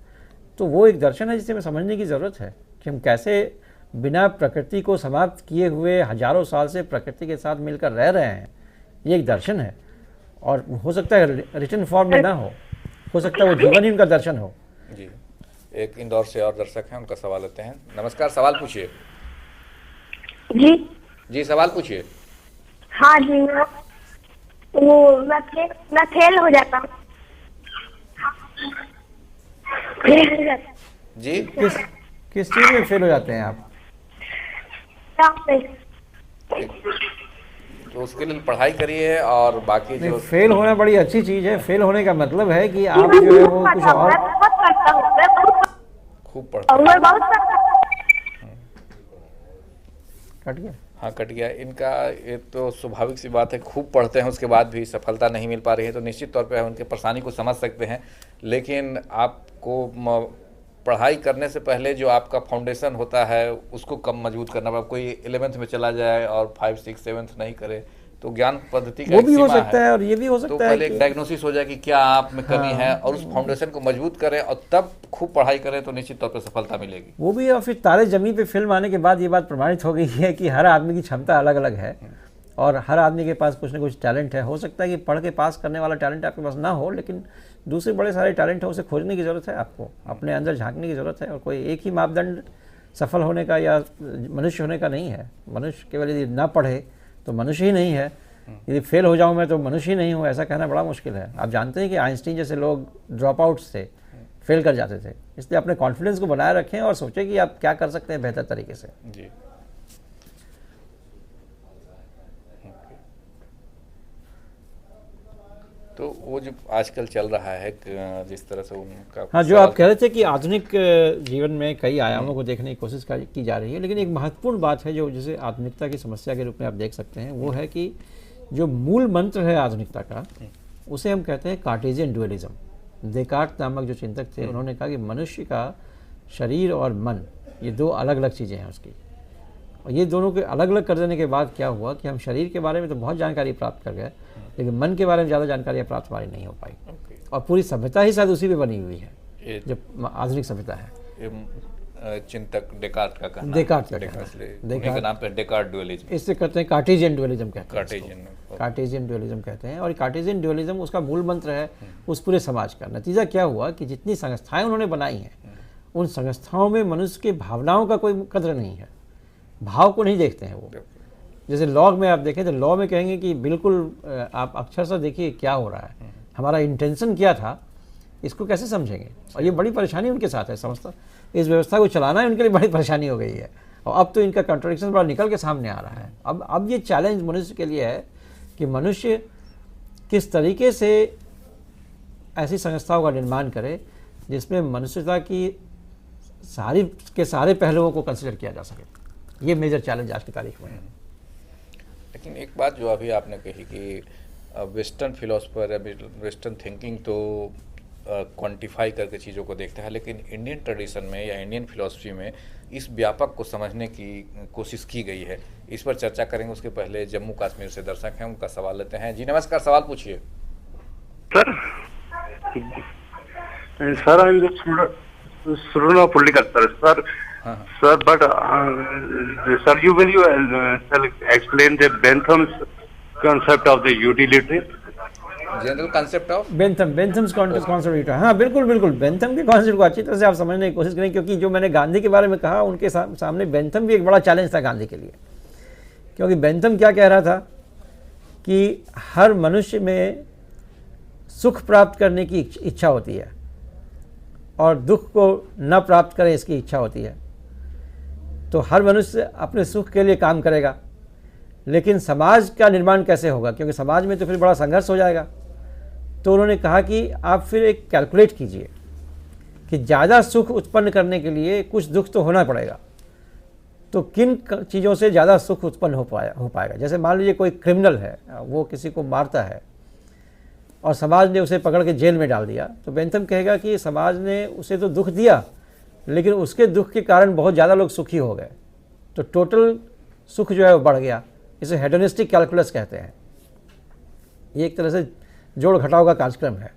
तो वो एक दर्शन है जिसे हमें समझने की ज़रूरत है कि हम कैसे बिना प्रकृति को समाप्त किए हुए हजारों साल से प्रकृति के साथ मिलकर रह रहे हैं। ये एक दर्शन है, और हो सकता है रिटन फॉर्म में ना हो सकता है वो जीवन ही उनका दर्शन हो। जी, एक इंदौर से और दर्शक हैं, उनका सवाल लेते हैं। नमस्कार, सवाल पूछिए। जी सवाल पूछिए। हाँ जी, वो मैं फेल हो जाता हूँ। जी किस चीज़ में फेल हो जाते हैं आप? तो उसके लिए पढ़ाई करिए, और बाकी जो फेल होना बड़ी अच्छी चीज़ है। फेल होने का मतलब है कि आप जो है वो कुछ और खूब पढ़ते। कट गया। हाँ कट गया इनका। ये तो स्वाभाविक सी बात है, खूब पढ़ते हैं उसके बाद भी सफलता नहीं मिल पा रही है, तो निश्चित तौर पे उनके परेशानी को समझ सकते हैं। लेकिन आपको पढ़ाई करने से पहले जो आपका फाउंडेशन होता है उसको कम मजबूत करना पड़ेगा। कोई 11th में चला जाए और 5, 6, 7th नहीं करे तो ज्ञान पद्धति का वो भी हो सकता है और ये भी हो सकता है। तो पहले एक डायग्नोसिस हो जाए कि क्या आप में कमी है, और उस फाउंडेशन को मजबूत करें और तब खूब पढ़ाई करें तो निश्चित तौर पर सफलता मिलेगी। वो भी। और फिर तारे जमीन पे फिल्म आने के बाद ये बात प्रमाणित हो गई है कि हर आदमी की क्षमता अलग अलग है, और हर आदमी के पास कुछ ना कुछ टैलेंट है। हो सकता है कि पढ़ के पास करने वाला टैलेंट आपके पास ना हो, लेकिन दूसरे बड़े सारे टैलेंट है, उसे खोजने की ज़रूरत है, आपको अपने अंदर झांकने की ज़रूरत है। और कोई एक ही मापदंड सफल होने का या मनुष्य होने का नहीं है। मनुष्य केवल यदि ना पढ़े तो मनुष्य ही नहीं है, यदि फेल हो जाऊँ मैं तो मनुष्य ही नहीं हूँ, ऐसा कहना बड़ा मुश्किल है। आप जानते हैं कि आइंस्टीन जैसे लोग ड्रॉप आउट्स थे, फेल कर जाते थे। इसलिए अपने कॉन्फिडेंस को बनाए रखें और सोचें कि आप क्या कर सकते हैं बेहतर तरीके से। जी। तो वो जो आजकल चल रहा है जिस तरह से उनका, हाँ, जो आप कह रहे थे कि आधुनिक जीवन में कई आयामों को देखने की कोशिश की जा रही है, लेकिन एक महत्वपूर्ण बात है जो जिसे आधुनिकता की समस्या के रूप में आप देख सकते हैं, वो है कि जो मूल मंत्र है आधुनिकता का, उसे हम कहते हैं कार्टेशियन डुअलिज्म। देकार्त नामक जो चिंतक थे, उन्होंने कहा कि मनुष्य का शरीर और मन, ये दो अलग अलग चीज़ें हैं उसकी। और ये दोनों के अलग अलग कर देने के बाद क्या हुआ कि हम शरीर के बारे में तो बहुत जानकारी प्राप्त कर गए, लेकिन मन के बारे में ज़्यादा जानकारी प्राप्त हमारी नहीं हो पाई। और पूरी सभ्यता ही शायद उसी पे बनी हुई है जो आधुनिक सभ्यता है। चिंतक डेकार्त का कहना, डेकार्त का नाम पे डेकार्ट डुअलिज्म, इससे कहते हैं कार्टेशियन डुअलिज्म कहते हैं। कार्टेशियन डुअलिज्म कहते हैं। और कार्टेशियन डुअलिज्म उसका मूल मंत्र है उस पूरे समाज का। नतीजा क्या हुआ कि जितनी संस्थाएं उन्होंने बनाई हैं, उन संस्थाओं में मनुष्य की भावनाओं का कोई कद्र नहीं है, भाव को नहीं देखते हैं वो। जैसे लॉ में आप देखें तो लॉ में कहेंगे कि बिल्कुल आप अक्षर से देखिए क्या हो रहा है, हमारा इंटेंशन क्या था, इसको कैसे समझेंगे। और ये बड़ी परेशानी उनके साथ है, समझता इस व्यवस्था को चलाना है उनके लिए बड़ी परेशानी हो गई है। और अब तो इनका कॉन्ट्रडिक्शन बड़ा निकल के सामने आ रहा है। अब ये चैलेंज मनुष्य के लिए है कि मनुष्य किस तरीके से ऐसी संस्थाओं का निर्माण करे जिसमें मनुष्यता की सारे पहलुओं को कंसिडर किया जा सके। ये मेजर चैलेंज आज की तारीख में है। लेकिन एक बात जो अभी आपने कही कि वेस्टर्न फिलोसफर, वेस्टर्न थिंकिंग तो क्वांटिफाई करके चीज़ों को देखता है, लेकिन इंडियन ट्रेडिशन में या इंडियन फिलॉसफी में इस व्यापक को समझने की कोशिश की गई है। इस पर चर्चा करेंगे। उसके पहले जम्मू कश्मीर से दर्शक हैं, उनका सवाल लेते हैं। जी नमस्कार, सवाल पूछिए। Sir I am just political sir Sir, but sir, will you explain the Bentham's concept of the utility? General concept of Bentham's concept. हाँ, बिल्कुल बेंथम के कॉन्सेप्ट को अच्छी तरह से आप समझने की कोशिश करें, क्योंकि जो मैंने गांधी के बारे में कहा, उनके सामने बेंथम भी एक बड़ा चैलेंज था गांधी के लिए। क्योंकि बेंथम क्या कह रहा था कि हर मनुष्य में सुख प्राप्त करने की इच्छा होती है और दुख को न प्राप्त करें इसकी इच्छा होती है। तो हर मनुष्य अपने सुख के लिए काम करेगा, लेकिन समाज का निर्माण कैसे होगा, क्योंकि समाज में तो फिर बड़ा संघर्ष हो जाएगा। तो उन्होंने कहा कि आप फिर एक कैलकुलेट कीजिए कि ज़्यादा सुख उत्पन्न करने के लिए कुछ दुख तो होना पड़ेगा। तो किन चीज़ों से ज़्यादा सुख उत्पन्न हो पाएगा। जैसे मान लीजिए कोई क्रिमिनल है, वो किसी को मारता है और समाज ने उसे पकड़ के जेल में डाल दिया, तो बेंथम कहेगा कि समाज ने उसे तो दुख दिया, लेकिन उसके दुख के कारण बहुत ज़्यादा लोग सुखी हो गए, तो टोटल सुख जो है वो बढ़ गया। इसे हेडोनिस्टिक कैलकुलस कहते हैं। ये एक तरह से जोड़ घटाव का कार्यक्रम है।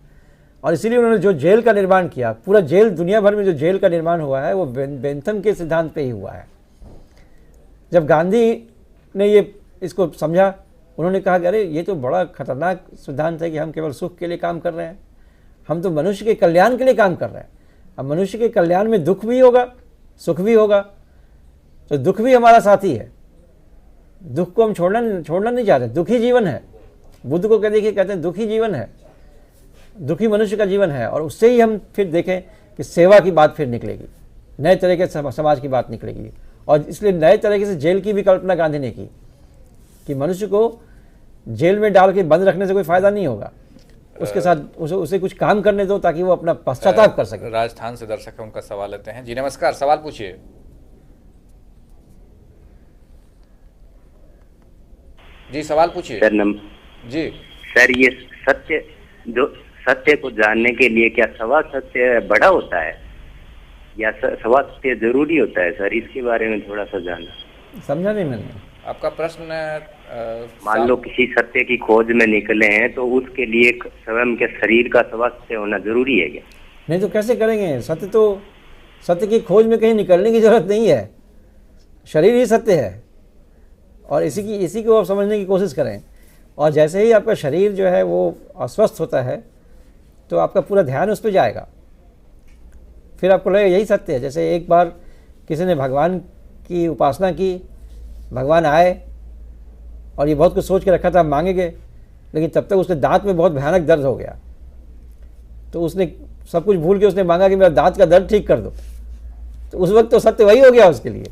और इसीलिए उन्होंने जो जेल का निर्माण किया, पूरा जेल, दुनिया भर में जो जेल का निर्माण हुआ है वो बेंथम के सिद्धांत पे ही हुआ है। जब गांधी ने इसको समझा, उन्होंने कहा कि अरे ये तो बड़ा खतरनाक सिद्धांत है कि हम केवल सुख के लिए काम कर रहे हैं, हम तो मनुष्य के कल्याण के लिए काम कर रहे हैं। अब मनुष्य के कल्याण में दुख भी होगा, सुख भी होगा, तो दुख भी हमारा साथी है। दुख को हम छोड़ना नहीं चाहते। दुखी जीवन है, बुद्ध को देखिए कहते हैं दुखी जीवन है, दुखी मनुष्य का जीवन है। और उससे ही हम फिर देखें कि सेवा की बात फिर निकलेगी, नए तरह के समाज की बात निकलेगी। और इसलिए नए तरीके से जेल की भी कल्पना गांधी ने की कि मनुष्य को जेल में डाल के बंद रखने से कोई फायदा नहीं होगा, उसके साथ उसे कुछ काम करने दो ताकि वो अपना पश्चाताप कर सके। राजस्थान से दर्शक है, उनका सवाल लेते हैं। जी नमस्कार, सवाल पूछिए। जी सवाल पूछिए सर। जी सर, ये सत्य को जानने के लिए क्या सवा सत्य बड़ा होता है या सवा सत्य जरूरी होता है सर? इसके बारे में थोड़ा सा जानना। समझा नहीं मैंने आपका प्रश्न। मान लो किसी सत्य की खोज में निकले हैं, तो उसके लिए स्वयं के शरीर का सवा सत्य होना जरूरी है क्या? नहीं तो कैसे करेंगे? सत्य की खोज में कहीं निकलने की जरूरत नहीं है, शरीर ही सत्य है। और इसी को आप समझने की कोशिश करें। और जैसे ही आपका शरीर जो है वो अस्वस्थ होता है तो आपका पूरा ध्यान उस पर जाएगा, फिर आपको लगेगा यही सत्य है। जैसे एक बार किसी ने भगवान की उपासना की, भगवान आए और ये बहुत कुछ सोच के रखा था मांगेंगे, लेकिन तब तक उसके दांत में बहुत भयानक दर्द हो गया, तो उसने सब कुछ भूल के उसने मांगा कि मेरा दांत का दर्द ठीक कर दो। तो उस वक्त तो सत्य वही हो गया उसके लिए।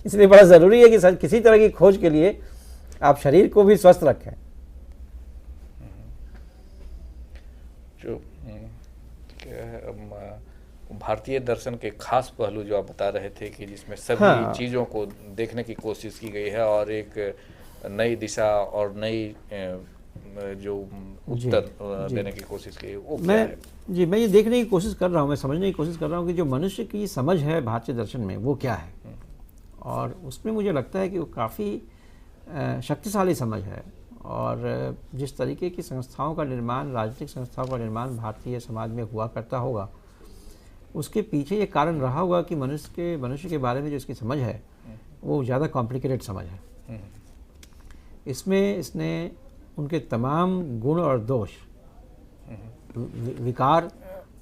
इसलिए बड़ा ज़रूरी है कि किसी तरह की खोज के लिए आप शरीर को भी स्वस्थ रखें। जो क्या है, भारतीय दर्शन के खास पहलू जो आप बता रहे थे कि जिसमें सभी चीज़ों को देखने की कोशिश की गई है और एक नई दिशा और नई जो उत्तर देने की कोशिश की, वो क्या है? मैं ये देखने की कोशिश कर रहा हूँ, मैं समझने की कोशिश कर रहा हूँ कि जो मनुष्य की समझ है भारतीय दर्शन में वो क्या है। और उसमें मुझे लगता है कि वो काफ़ी शक्तिशाली समझ है। और जिस तरीके की संस्थाओं का निर्माण, राजनीतिक संस्थाओं का निर्माण भारतीय समाज में हुआ करता होगा, उसके पीछे ये कारण रहा होगा कि मनुष्य के बारे में जो इसकी समझ है वो ज़्यादा कॉम्प्लिकेटेड समझ है। इसमें इसने उनके तमाम गुण और दोष, विकार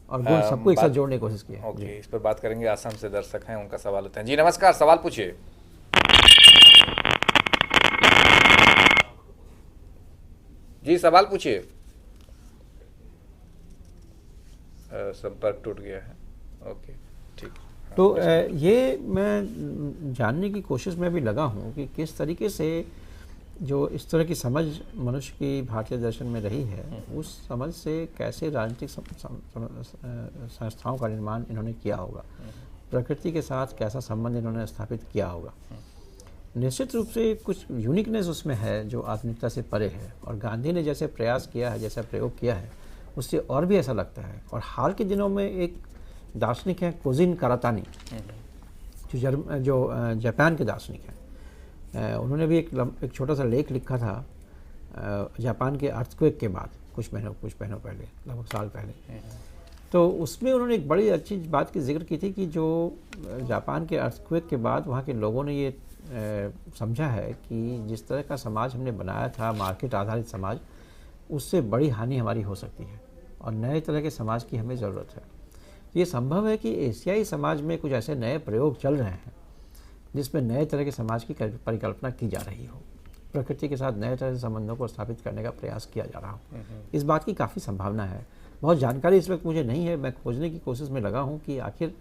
और गुण सबको एक साथ जोड़ने की कोशिश की है। ओके, इस पर बात करेंगे। आसाम से दर्शक हैं, उनका सवाल होता है। जी नमस्कार, सवाल पूछिए। जी सवाल पूछिए। संपर्क टूट गया है। ओके ठीक। तो ये मैं जानने की कोशिश में भी लगा हूँ कि किस तरीके से जो इस तरह की समझ मनुष्य की भारतीय दर्शन में रही है, उस समझ से कैसे राजनीतिक संस्थाओं का निर्माण इन्होंने किया होगा, प्रकृति के साथ कैसा संबंध इन्होंने स्थापित किया होगा। निश्चित रूप से कुछ यूनिकनेस उसमें है जो आधुनिकता से परे है। और गांधी ने जैसे प्रयास किया है, जैसा प्रयोग किया है, उससे और भी ऐसा लगता है। और हाल के दिनों में एक दार्शनिक हैं कोजिन कारातानी, जो जापान के दार्शनिक हैं, उन्होंने भी एक छोटा सा लेख लिखा था जापान के अर्थक्वेक के बाद, कुछ महीनों पहले, लगभग साल पहले। तो उसमें उन्होंने एक बड़ी अच्छी बात की जिक्र की थी कि जो जापान के अर्थक्वेक के बाद वहाँ के लोगों ने ये समझा है कि जिस तरह का समाज हमने बनाया था, मार्केट आधारित समाज, उससे बड़ी हानि हमारी हो सकती है और नए तरह के समाज की हमें ज़रूरत है। ये संभव है कि एशियाई समाज में कुछ ऐसे नए प्रयोग चल रहे हैं जिसमें नए तरह के समाज की परिकल्पना की जा रही हो, प्रकृति के साथ नए तरह से संबंधों को स्थापित करने का प्रयास किया जा रहा हो। इस बात की काफ़ी संभावना है। बहुत जानकारी इस वक्त मुझे नहीं है, मैं खोजने की कोशिश में लगा हूँ कि आखिर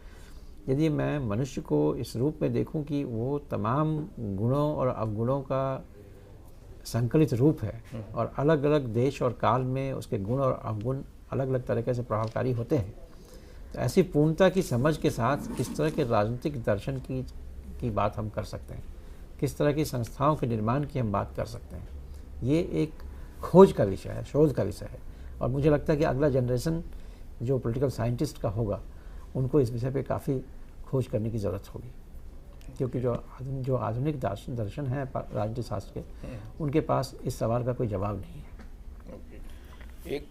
यदि मैं मनुष्य को इस रूप में देखूं कि वो तमाम गुणों और अवगुणों का संकलित रूप है और अलग अलग देश और काल में उसके गुण और अवगुण अलग अलग तरीके से प्रभावकारी होते हैं, तो ऐसी पूर्णता की समझ के साथ किस तरह के राजनीतिक दर्शन की बात हम कर सकते हैं, किस तरह की संस्थाओं के निर्माण की हम बात कर सकते हैं, ये एक खोज का विषय है, शोध का विषय है। और मुझे लगता है कि अगला जनरेशन जो पॉलिटिकल साइंटिस्ट का होगा, उनको इस विषय पे काफ़ी खोज करने की ज़रूरत होगी, क्योंकि जो आधुनिक दर्शन है राजनीतिक शास्त्र के, उनके पास इस सवाल का कोई जवाब नहीं है। एक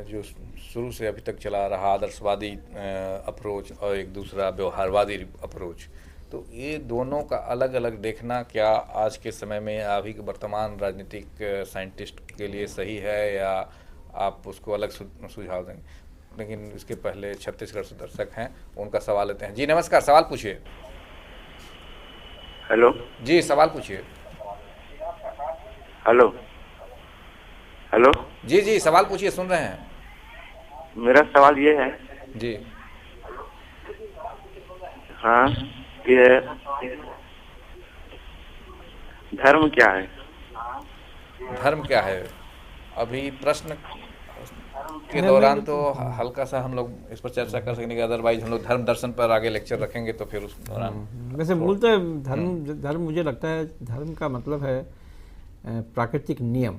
जो शुरू से अभी तक चला रहा आदर्शवादी अप्रोच और एक दूसरा व्यवहारवादी अप्रोच, तो ये दोनों का अलग अलग देखना क्या आज के समय में अभी के वर्तमान राजनीतिक साइंटिस्ट के लिए सही है, या आप उसको अलग सुझाव देंगे? लेकिन इसके पहले छत्तीसगढ़ से दर्शक हैं, उनका सवाल लेते हैं। जी नमस्कार, सवाल पूछिए। हेलो जी सवाल पूछिए। हेलो हेलो जी जी सवाल पूछिए, सुन रहे हैं। मेरा सवाल ये है जी, हाँ, ये धर्म क्या है? धर्म क्या है? अभी प्रश्न के दौरान तो हल्का सा हम लोग इस पर चर्चा कर सकेंगे, अदरवाइज हम लोग धर्म दर्शन पर आगे लेक्चर रखेंगे तो फिर उस दौरान। वैसे मूलतः धर्म मुझे लगता है धर्म का मतलब है प्राकृतिक नियम,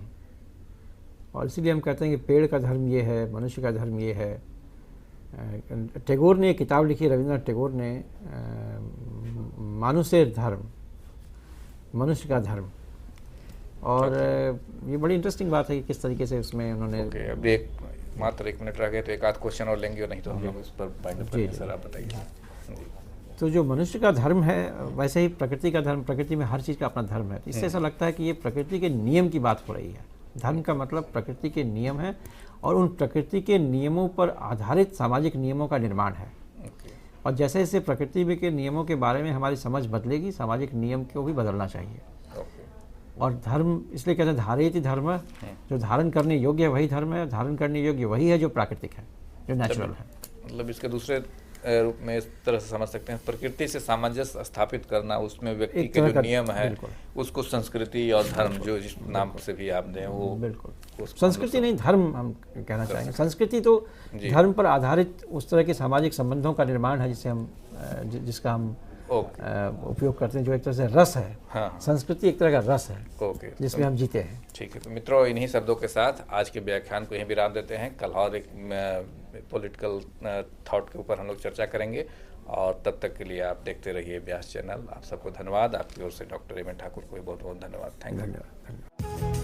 और इसीलिए हम कहते हैं कि पेड़ का धर्म ये है, मनुष्य का धर्म ये है। टैगोर ने एक किताब लिखी, रविंद्रनाथ टैगोर ने, मानुषेर धर्म, मनुष्य का धर्म। और ये बड़ी इंटरेस्टिंग बात है कि किस तरीके से उसमें उन्होंने अभी मात्र 1 मिनट रह गए, तो एक आध क्वेश्चन और लेंगे, नहीं तो हम लोग इस पर बाइंड अप करेंगे। सर आप बताइए। तो जो मनुष्य का धर्म है वैसे ही प्रकृति का धर्म, प्रकृति में हर चीज़ का अपना धर्म है। इससे ऐसा लगता है कि ये प्रकृति के नियम की बात हो रही है। धर्म का मतलब प्रकृति के नियम है और उन प्रकृति के नियमों पर आधारित सामाजिक नियमों का निर्माण है। और जैसे जैसे प्रकृति के नियमों के बारे में हमारी समझ बदलेगी, सामाजिक नियम को भी बदलना चाहिए। और धर्म इसलिए कहते हैं धारयति धर्म, जो धारण करने योग्य है वही धर्म है, धारण करने योग्य वही है जो प्राकृतिक है, जो नेचुरल है। मतलब इसके दूसरे रूप में इस तरह से समझ सकते हैं, प्रकृति से सामंजस्य स्थापित करना, उसमें व्यक्ति के जो नियम है उसको संस्कृति और धर्म, जो जिस नाम से भी आप दें वो बिल्कुल संस्कृति नहीं धर्म हम कहना चाहेंगे। संस्कृति तो धर्म पर आधारित उस तरह के सामाजिक संबंधों का निर्माण है जिसे हम जिसका हम उपयोग करते हैं, जो एक तरह से रस है। हाँ। संस्कृति एक तरह का रस है जिसमें हम जीते हैं। ठीक है, तो मित्रों इन्हीं शब्दों के साथ आज के व्याख्यान को यहीं विराम देते हैं। कल और एक पॉलिटिकल थॉट के ऊपर हम लोग चर्चा करेंगे, और तब तक के लिए आप देखते रहिए व्यास चैनल। आप सबको धन्यवाद। आपकी ओर से डॉक्टर एम ठाकुर को भी बहुत बहुत धन्यवाद। Thank you.